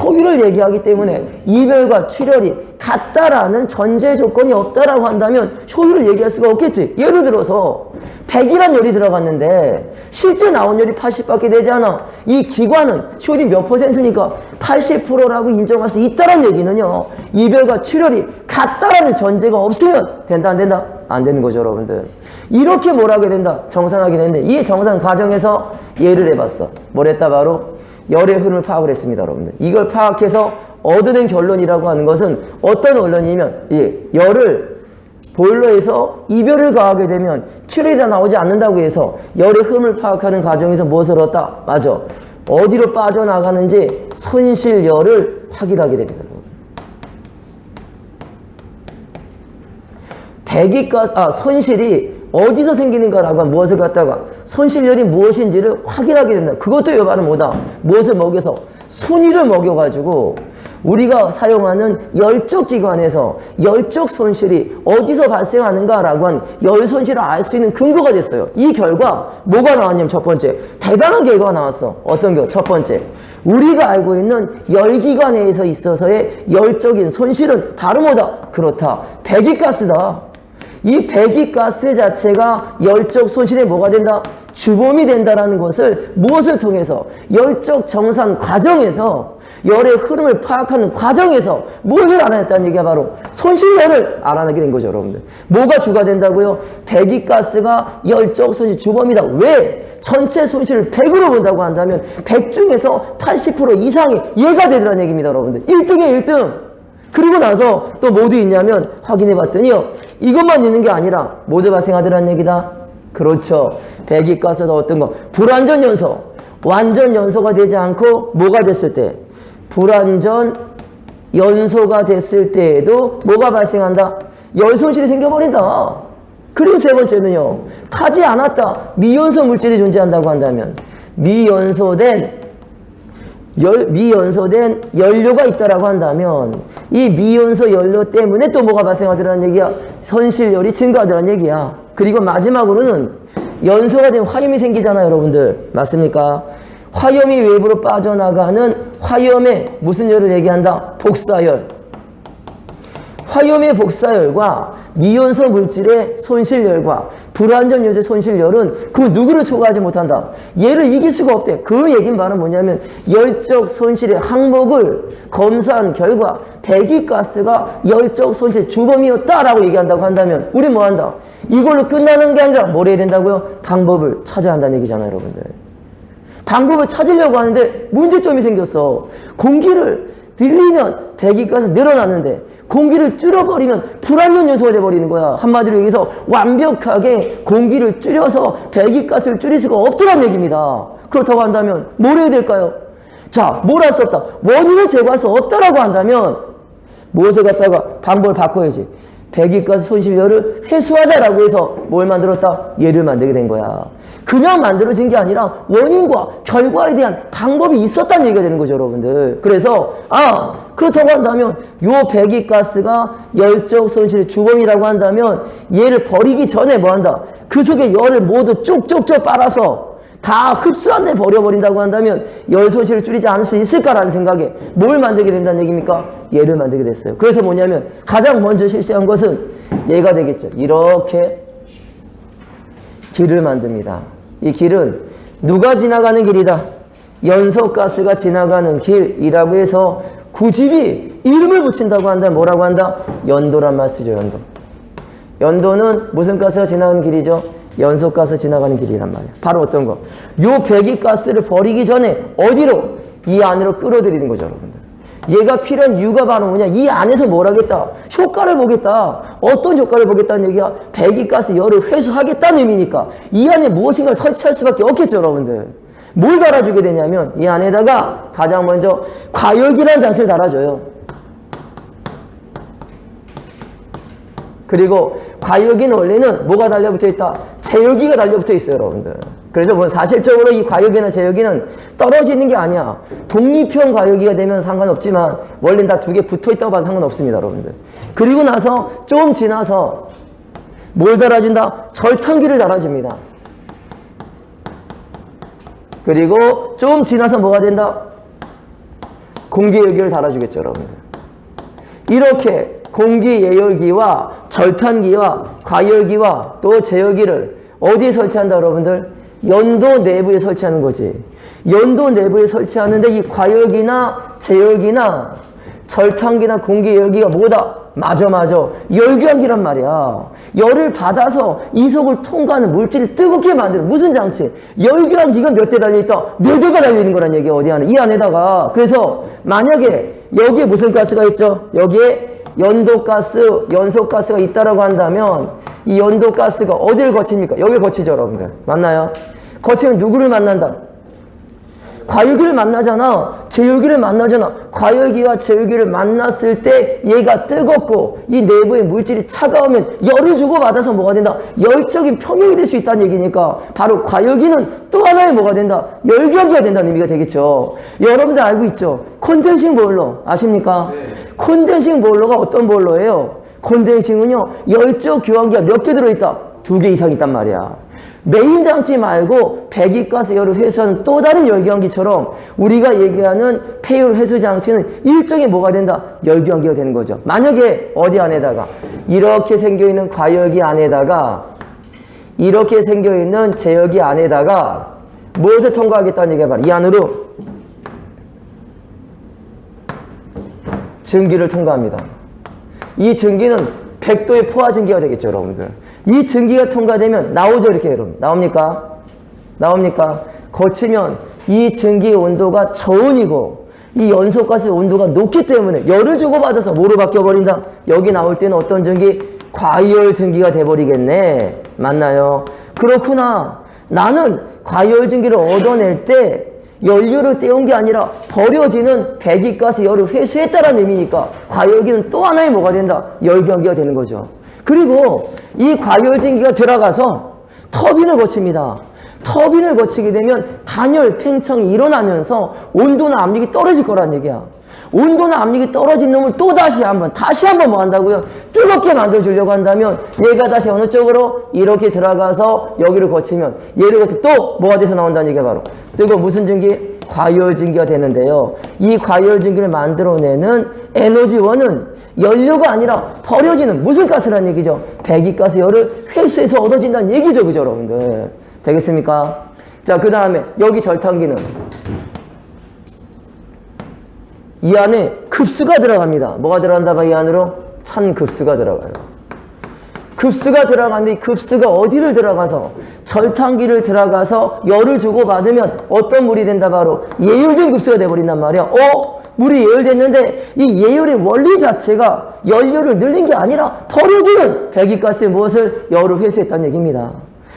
효율을 얘기하기 때문에 이별과 출혈이 같다라는 전제 조건이 없다라고 한다면 효율을 얘기할 수가 없겠지. 예를 들어서 100이란 열이 들어갔는데 실제 나온 열이 80밖에 되지 않아. 이 기관은 효율이 몇 %니까 80%라고 인정할 수 있다는 얘기는요, 이별과 출혈이 같다라는 전제가 없으면 된다, 안 된다? 안 되는 거죠, 여러분들. 이렇게 뭘 하게 된다? 정산하게 되는데 이 정산 과정에서 예를 해봤어. 뭘 했다? 바로 열의 흐름을 파악을 했습니다, 여러분들. 이걸 파악해서 얻어낸 결론이라고 하는 것은 어떤 결론이냐면 열을 보일러에서 이별을 가하게 되면 출혈이 다 나오지 않는다고 해서 열의 흐름을 파악하는 과정에서 무엇을 얻었다? 맞아. 어디로 빠져나가는지 손실열을 확인하게 됩니다. 손실이 어디서 생기는가라고 하면 무엇을 갖다가 손실열이 무엇인지를 확인하게 된다. 그것도 여바는 뭐다? 무엇을 먹여서? 순위를 먹여가지고 우리가 사용하는 열적 기관에서 열적 손실이 어디서 발생하는가라고 한 열 손실을 알 수 있는 근거가 됐어요. 이 결과 뭐가 나왔냐면 첫 번째, 대단한 결과가 나왔어. 어떤 결과? 첫 번째, 우리가 알고 있는 열기관에서 있어서의 열적인 손실은 바로 뭐다? 그렇다. 배기가스다. 이 배기가스 자체가 열적 손실에 뭐가 된다? 주범이 된다라는 것을 무엇을 통해서? 열적 정산 과정에서 열의 흐름을 파악하는 과정에서 무엇을 알아냈다는 얘기가 바로 손실열을 알아내게 된 거죠, 여러분들. 뭐가 주가 된다고요? 배기가스가 열적 손실 주범이다. 왜? 전체 손실을 100으로 본다고 한다면 100 중에서 80% 이상이 얘가 되더라는 얘기입니다, 여러분들. 1등에 1등. 그리고 나서 또 뭐도 있냐면 확인해 봤더니요, 이것만 있는 게 아니라 모두 발생하더라는 얘기다. 그렇죠. 배기가스도 어떤 거? 불완전 연소. 완전 연소가 되지 않고 뭐가 됐을 때? 불완전 연소가 됐을 때에도 뭐가 발생한다? 열 손실이 생겨버린다. 그리고 세 번째는요, 타지 않았다. 미연소 물질이 존재한다고 한다면 미연소된 연료가 있다라고 한다면 이 미연소 연료 때문에 또 뭐가 발생하더라는 얘기야? 손실열이 증가하더라는 얘기야. 그리고 마지막으로는 연소가 된 화염이 생기잖아요, 여러분들. 맞습니까? 화염이 외부로 빠져나가는 화염의 무슨 열을 얘기한다? 복사열. 화염의 복사열과 미온소 물질의 손실열과 불완전 요소의 손실열은 그 누구를 초과하지 못한다. 얘를 이길 수가 없대. 그 얘기는 바로 뭐냐면 열적 손실의 항목을 검사한 결과 배기가스가 열적 손실 주범이었다라고 얘기한다고 한다면 우리 뭐 한다? 이걸로 끝나는 게 아니라 뭘 해야 된다고요? 방법을 찾아야 한다는 얘기잖아요, 여러분들. 방법을 찾으려고 하는데 문제점이 생겼어. 공기를 늘리면 배기가스 늘어나는데 공기를 줄여버리면 불완전 요소가 돼버리는 거야. 한마디로 얘기해서 완벽하게 공기를 줄여서 배기가스를 줄일 수가 없더란 얘기입니다. 그렇다고 한다면 뭘 해야 될까요? 자, 뭘 할 수 없다. 원인을 제거할 수 없다라고 한다면 무엇을 갖다가 방법을 바꿔야지. 배기가스 손실열을 회수하자라고 해서 뭘 만들었다? 얘를 만들게 된 거야. 그냥 만들어진 게 아니라 원인과 결과에 대한 방법이 있었다는 얘기가 되는 거죠, 여러분들. 그래서 그렇다고 한다면 요 배기가스가 열적 손실의 주범이라고 한다면 얘를 버리기 전에 뭐 한다? 그 속에 열을 모두 쭉쭉쭉 빨아서 다 흡수한 데 버려버린다고 한다면 열 손실을 줄이지 않을 수 있을까라는 생각에 뭘 만들게 된다는 얘기입니까? 얘를 만들게 됐어요. 그래서 뭐냐면 가장 먼저 실시한 것은 얘가 되겠죠. 이렇게 길을 만듭니다. 이 길은 누가 지나가는 길이다? 연소가스가 지나가는 길이라고 해서 굳이 이름을 붙인다고 한다면 뭐라고 한다? 연도란 말 쓰죠. 연도. 연도는 무슨 가스가 지나가는 길이죠? 연소가스 지나가는 길이란 말이야. 바로 어떤 거? 요 배기가스를 버리기 전에 어디로? 이 안으로 끌어들이는 거죠, 여러분들. 얘가 필요한 이유가 바로 뭐냐? 이 안에서 뭘 하겠다? 효과를 보겠다. 어떤 효과를 보겠다는 얘기야? 배기가스 열을 회수하겠다는 의미니까 이 안에 무엇인가를 설치할 수밖에 없겠죠, 여러분들. 뭘 달아주게 되냐면 이 안에다가 가장 먼저 과열기라는 장치를 달아줘요. 그리고 과열기는 원래는 뭐가 달려붙어 있다? 제열기가 달려붙어 있어요, 여러분들. 그래서 뭐 사실적으로 이 과열기나 제열기는 떨어지는 게 아니야. 독립형 과열기가 되면 상관없지만 원래는 다 두 개 붙어 있다고 봐도 상관없습니다, 여러분들. 그리고 나서 좀 지나서 뭘 달아준다? 절탄기를 달아줍니다. 그리고 좀 지나서 뭐가 된다? 공기예열기를 달아주겠죠, 여러분들. 이렇게 공기예열기와 절탄기와 과열기와 또 제열기를 어디에 설치한다, 여러분들? 연도 내부에 설치하는 거지. 연도 내부에 설치하는데 이 과열기나 제열기나 절탄기나 공기예열기가 뭐다? 맞아. 열교환기란 말이야. 열을 받아서 이속을 통과하는 물질을 뜨겁게 만드는 무슨 장치? 열교환기가 몇 대 달려있다? 4대가 달려있는 거란 얘기야. 어디 안에? 이 안에다가. 그래서 만약에 여기에 무슨 가스가 있죠? 여기에 연도가스, 연소가스가 있다라고 한다면 이 연도가스가 어디를 거칩니까? 여기를 거치죠, 여러분들. 맞나요? 거치면 누구를 만난다? 과열기를 만나잖아. 제열기를 만나잖아. 과열기와 제열기를 만났을 때 얘가 뜨겁고 이 내부의 물질이 차가우면 열을 주고받아서 뭐가 된다? 열적인 평형이 될 수 있다는 얘기니까 바로 과열기는 또 하나의 뭐가 된다? 열교환기가 된다는 의미가 되겠죠. 여러분들 알고 있죠? 콘덴싱 보일러 아십니까? 네. 콘덴싱 보일러가 어떤 보일러예요? 콘덴싱은요 열적 교환기가 몇 개 들어있다? 2개 이상 있단 말이야. 메인 장치 말고 배기가스 열을 회수하는 또 다른 열교환기처럼 우리가 얘기하는 폐열 회수 장치는 일종의 뭐가 된다? 열교환기가 되는 거죠. 만약에 어디 안에다가 이렇게 생겨있는 과열기 안에다가 이렇게 생겨있는 제열기 안에다가 무엇을 통과하겠다는 얘기가 바로 이 안으로 증기를 통과합니다. 이 증기는 100도의 포화 증기가 되겠죠, 여러분들. 이 증기가 통과되면 나오죠, 이렇게 여러분. 나옵니까? 거치면 이 증기의 온도가 저온이고 이 연소가스 온도가 높기 때문에 열을 주고받아서 뭐로 바뀌어버린다? 여기 나올 때는 어떤 증기? 과열 증기가 돼버리겠네. 맞나요? 그렇구나. 나는 과열 증기를 얻어낼 때 연료를 떼온 게 아니라 버려지는 배기가스 열을 회수했다는 의미니까 과열기는 또 하나의 뭐가 된다? 열교환기가 되는 거죠. 그리고 이 과열증기가 들어가서 터빈을 거칩니다. 터빈을 거치게 되면 단열, 팽창이 일어나면서 온도나 압력이 떨어질 거란 얘기야. 온도나 압력이 떨어진 놈을 또 다시 한번 뭐 한다고요? 뜨겁게 만들어주려고 한다면 얘가 다시 어느 쪽으로? 이렇게 들어가서 여기를 거치면 얘를 거쳐 또 뭐가 돼서 나온다는 얘기가 바로 뜨거운 무슨 증기? 과열증기가 되는데요. 이 과열증기를 만들어내는 에너지원은 연료가 아니라 버려지는 무슨 가스란 얘기죠? 배기가스 열을 회수해서 얻어진다는 얘기죠. 그죠, 여러분들? 되겠습니까? 자, 그 다음에 여기 절탄기는 이 안에 급수가 들어갑니다. 뭐가 들어간다 봐, 이 안으로? 찬 급수가 들어가요. 급수가 들어가는데 이 급수가 어디를 들어가서? 절탄기를 들어가서 열을 주고받으면 어떤 물이 된다? 바로 예열된 급수가 돼버린단 말이야. 물이 예열됐는데 이 예열의 원리 자체가 연료를 늘린 게 아니라 버려지는 배기가스의 무엇을? 열을 회수했다는 얘기입니다.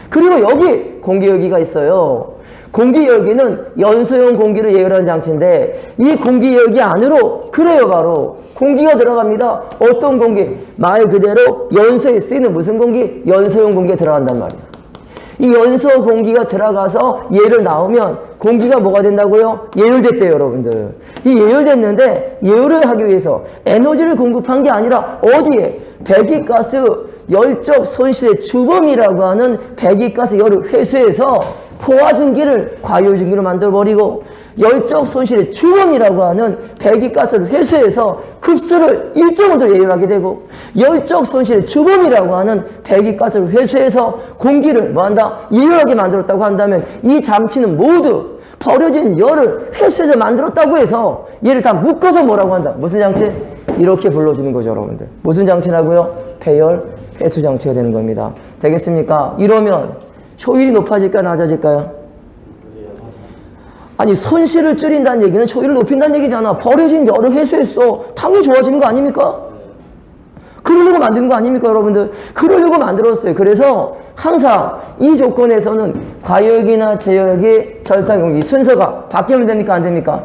그리고 여기 공기열기가 있어요. 공기열기는 연소형 공기를 예열하는 장치인데 이 공기열기 안으로 그래요, 바로 공기가 들어갑니다. 어떤 공기? 말 그대로 연소에 쓰이는 무슨 공기? 연소형 공기가 들어간단 말이야. 이 연소 공기가 들어가서 예를 나오면 공기가 뭐가 된다고요? 예열됐대요, 여러분들. 이 예열됐는데 예열을 하기 위해서 에너지를 공급한 게 아니라 어디에? 배기가스 열적 손실의 주범이라고 하는 배기가스 열을 회수해서 포화증기를 과열증기로 만들어버리고 열적 손실의 주범이라고 하는 배기가스를 회수해서 급수를 일정 정도 예열하게 되고 열적 손실의 주범이라고 하는 배기가스를 회수해서 공기를 뭐한다? 예열하게 만들었다고 한다면 이 장치는 모두 버려진 열을 회수해서 만들었다고 해서 얘를 다 묶어서 뭐라고 한다? 무슨 장치? 이렇게 불러주는 거죠, 여러분들. 무슨 장치라고요? 폐열 회수 장치가 되는 겁니다. 되겠습니까? 이러면 효율이 높아질까 낮아질까요? 아니, 손실을 줄인다는 얘기는 효율을 높인다는 얘기잖아. 버려진 열을 회수했어. 당연히 좋아지는 거 아닙니까? 그러려고 만든 거 아닙니까, 여러분들? 그러려고 만들었어요. 그래서 항상 이 조건에서는 과열기나 제열기, 절탄기 순서가 바뀌면 됩니까, 안 됩니까?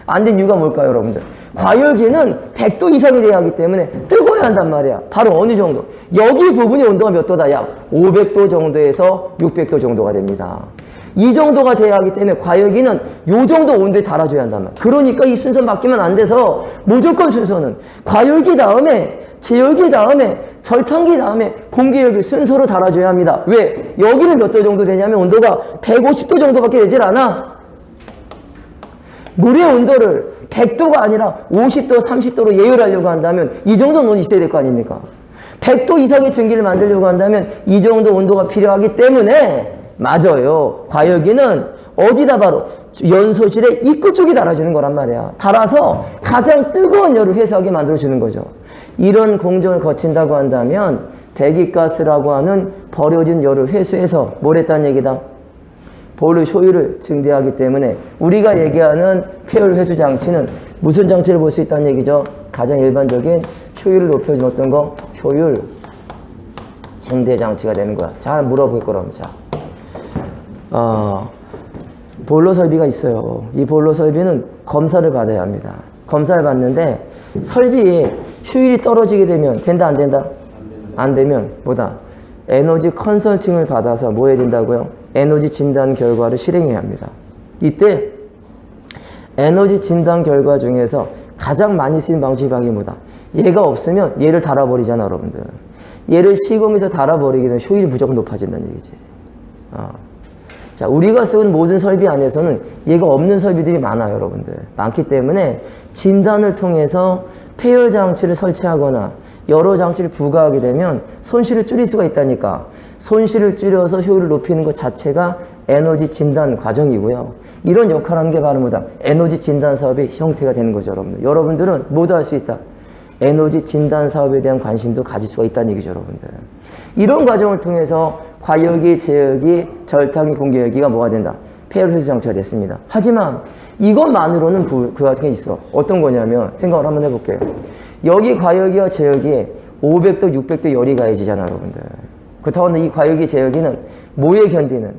안 된 이유가 뭘까요, 여러분들? 과열기는 100도 이상이 돼야 하기 때문에 뜨거워야 한단 말이야. 바로 어느 정도? 여기 부분의 온도가 몇 도다? 약 500도 정도에서 600도 정도가 됩니다. 이 정도가 돼야 하기 때문에 과열기는 이 정도 온도에 달아줘야 한단 말이야. 그러니까 이 순서 바뀌면 안 돼서 무조건 순서는 과열기 다음에 제열기 다음에 절탄기 다음에 공기열기 순서로 달아줘야 합니다. 왜? 여기는 몇 도 정도 되냐면 온도가 150도 정도밖에 되질 않아. 물의 온도를 100도가 아니라 50도, 30도로 예열하려고 한다면 이 정도 온도 있어야 될 거 아닙니까? 100도 이상의 증기를 만들려고 한다면 이 정도 온도가 필요하기 때문에 맞아요. 과열기는 어디다? 바로 연소실의 입구 쪽에 달아주는 거란 말이야. 달아서 가장 뜨거운 열을 회수하게 만들어주는 거죠. 이런 공정을 거친다고 한다면 배기가스라고 하는 버려진 열을 회수해서 뭘 했다는 얘기다? 보일러 효율을 증대하기 때문에 우리가 얘기하는 폐열 회수 장치는 무슨 장치를 볼 수 있다는 얘기죠? 가장 일반적인 효율을 높여준 어떤 거? 효율 증대 장치가 되는 거야. 자, 물어볼 거라면 자, 보일러 설비가 있어요. 이 보일러 설비는 검사를 받아야 합니다. 검사를 받는데 설비에 효율이 떨어지게 되면 된다, 안 된다? 안 되면 뭐다? 에너지 컨설팅을 받아서 뭐 해야 된다고요? 에너지 진단 결과를 실행해야 합니다. 이때 에너지 진단 결과 중에서 가장 많이 쓰인 방식이 뭐다? 얘가 없으면 얘를 달아버리잖아, 여러분들. 얘를 시공해서 달아버리게 되면 효율이 무조건 높아진다는 얘기지. 자, 우리가 쓰는 모든 설비 안에서는 얘가 없는 설비들이 많아요, 여러분들. 많기 때문에 진단을 통해서 폐열 장치를 설치하거나 여러 장치를 부과하게 되면 손실을 줄일 수가 있다니까. 손실을 줄여서 효율을 높이는 것 자체가 에너지 진단 과정이고요. 이런 역할을 하는 게 바로 뭐다? 에너지 진단 사업의 형태가 되는 거죠, 여러분들. 여러분들은 모두 할 수 있다. 에너지 진단 사업에 대한 관심도 가질 수가 있다는 얘기죠, 여러분들. 이런 과정을 통해서 과열기, 제열기, 절탄기, 공기열기가 뭐가 된다? 폐열 회수 장치가 됐습니다. 하지만 이것만으로는 그 같은 게 있어. 어떤 거냐면 생각을 한번 해볼게요. 여기 과열기와 제열기에 500도, 600도 열이 가해지잖아, 여러분들. 그렇다고 하면 이 과열기, 제열기는 뭐에 견디는?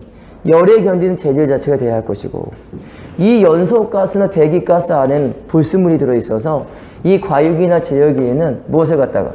열에 견디는 재질 자체가 돼야 할 것이고 이 연소가스나 배기가스 안에는 불순물이 들어있어서 이 과열기나 제열기에는 무엇을 갖다가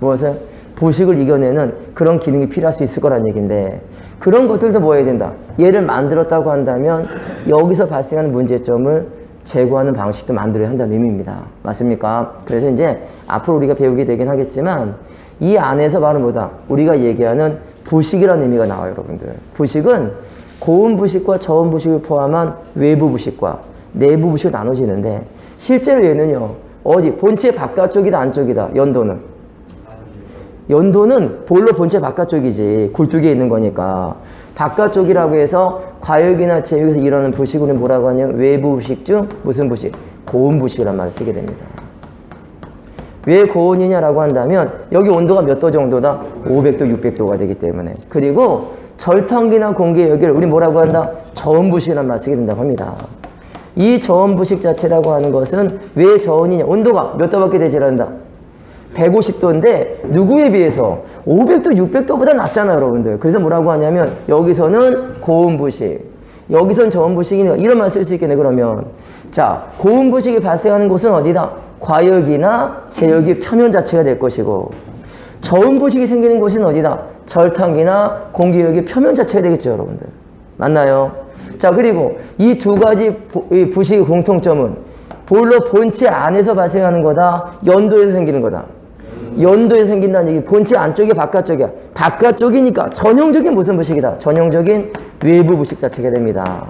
무엇을? 부식을 이겨내는 그런 기능이 필요할 수 있을 거란 얘기인데 그런 것들도 뭐 해야 된다? 얘를 만들었다고 한다면 여기서 발생하는 문제점을 제거하는 방식도 만들어야 한다는 의미입니다. 맞습니까? 그래서 이제 앞으로 우리가 배우게 되긴 하겠지만 이 안에서 바로 뭐다? 우리가 얘기하는 부식이라는 의미가 나와요, 여러분들. 부식은 고온 부식과 저온 부식을 포함한 외부 부식과 내부 부식으로 나눠지는데 실제로 얘는요. 어디? 본체 바깥쪽이다 안쪽이다? 연도는? 연도는 볼로 본체 바깥쪽이지. 굴뚝에 있는 거니까. 바깥쪽이라고 해서 과육이나 제육에서 일어나는 부식을 뭐라고 하냐면 외부 부식 중 무슨 부식? 고온 부식이란 말을 쓰게 됩니다. 왜 고온이냐라고 한다면 여기 온도가 몇 도 정도다? 500도, 600도가 되기 때문에. 그리고 절탕기나 공기의 여기를 우리 뭐라고 한다? 저온 부식이란 말을 쓰게 된다고 합니다. 이 저온 부식 자체라고 하는 것은 왜 저온이냐? 온도가 몇 도밖에 되지 않는다? 150도인데 누구에 비해서 500도, 600도보다 낮잖아요, 여러분들. 그래서 뭐라고 하냐면 여기서는 고온 부식, 여기선 저온 부식이니까 이런 말 쓸 수 있겠네. 그러면 자, 고온 부식이 발생하는 곳은 어디다? 과역이나 제역의 표면 자체가 될 것이고 저온 부식이 생기는 곳은 어디다? 절탕기나 공기역의 표면 자체가 되겠죠, 여러분들. 맞나요? 자, 그리고 이 두 가지 부식의 공통점은 보일러 본체 안에서 발생하는 거다, 연도에서 생기는 거다. 연도에서 생긴다는 얘기, 본체 안쪽이 바깥쪽이야. 바깥쪽이니까 전형적인 무슨 부식이다? 전형적인 외부 부식 자체가 됩니다.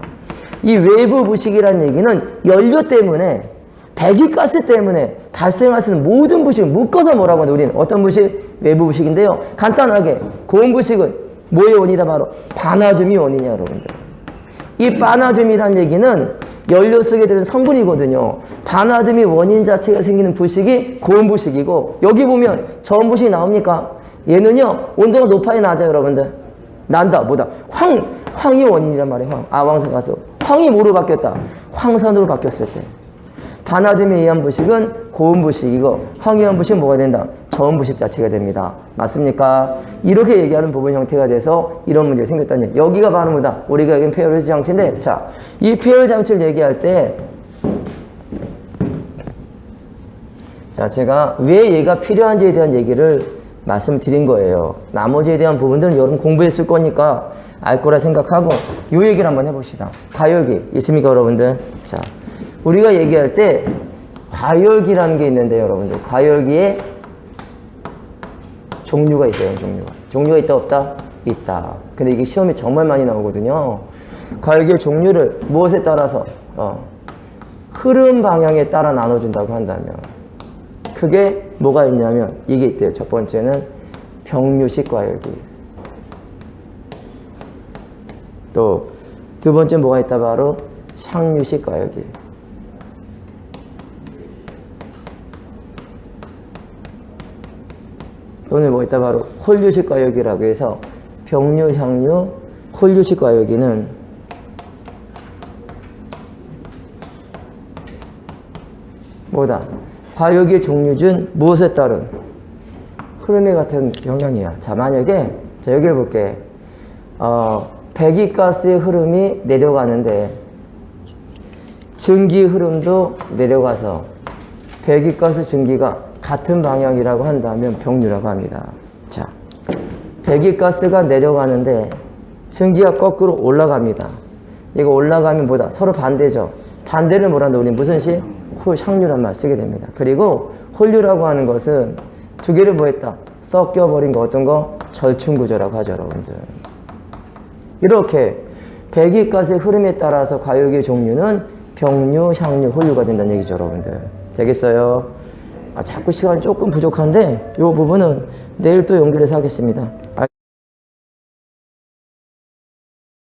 이 외부 부식이라는 얘기는 연료 때문에, 배기가스 때문에 발생할 수 있는 모든 부식을 묶어서 뭐라고 하는데 우리는 어떤 부식? 외부 부식인데요. 간단하게 고온 부식은 뭐의 원이다? 바로 바나듐이 원이냐, 여러분들. 이 바나듐이라는 얘기는 연료 속에 들은 성분이거든요. 바나듐이 원인 자체가 생기는 부식이 고온 부식이고, 여기 보면 저온 부식이 나옵니까? 얘는요, 온도가 높아야 낮아요, 여러분들. 난다, 뭐다? 황이 원인이란 말이에요, 황. 왕사 가수. 황이 뭐로 바뀌었다? 황산으로 바뀌었을 때. 바나듐에 의한 부식은 고온 부식이고, 황에 의한 부식은 뭐가 된다? 저온 부식 자체가 됩니다. 맞습니까? 이렇게 얘기하는 부분 형태가 돼서 이런 문제가 생겼다는 얘기. 여기가 바로 뭐다? 우리가 여기는 폐열 회수 장치인데, 자, 이 폐열 장치를 얘기할 때, 자, 제가 왜 얘가 필요한지에 대한 얘기를 말씀드린 거예요. 나머지에 대한 부분들은 여러분 공부했을 거니까 알 거라 생각하고, 요 얘기를 한번 해봅시다. 과열기 있습니까, 여러분들? 자, 우리가 얘기할 때 과열기라는 게 있는데, 여러분들, 과열기에 종류가 있어요. 종류가 있다 없다? 있다. 근데 이게 시험에 정말 많이 나오거든요. 과열기의 종류를 무엇에 따라서? 흐름 방향에 따라 나눠준다고 한다면 그게 뭐가 있냐면 이게 있대요. 첫 번째는 병류식 과열기, 또 두 번째 뭐가 있다? 바로 상류식 과열기. 또는 뭐 있다? 바로 홀류식 과열기라고 해서 병류, 향류, 홀류식 과열기는 뭐다? 과열기의 종류 중 무엇에 따른 흐름에 같은 영향이야. 자, 만약에 자, 여기를 볼게. 배기가스의 흐름이 내려가는데 증기 흐름도 내려가서 배기가스 증기가 같은 방향이라고 한다면 병류라고 합니다. 자, 배기가스가 내려가는데 증기가 거꾸로 올라갑니다. 이거 올라가면 뭐다? 서로 반대죠. 반대를 뭐란다? 우리 무슨 식? 향류란 말 쓰게 됩니다. 그리고 홀류라고 하는 것은 두 개를 뭐 했다? 섞여버린 거, 어떤 거? 절충구조라고 하죠, 여러분들. 이렇게 배기가스의 흐름에 따라서 과열기의 종류는 병류, 향류, 홀류가 된다는 얘기죠, 여러분들. 되겠어요? 자꾸 시간이 조금 부족한데 이 부분은 내일 또 연결해서 하겠습니다.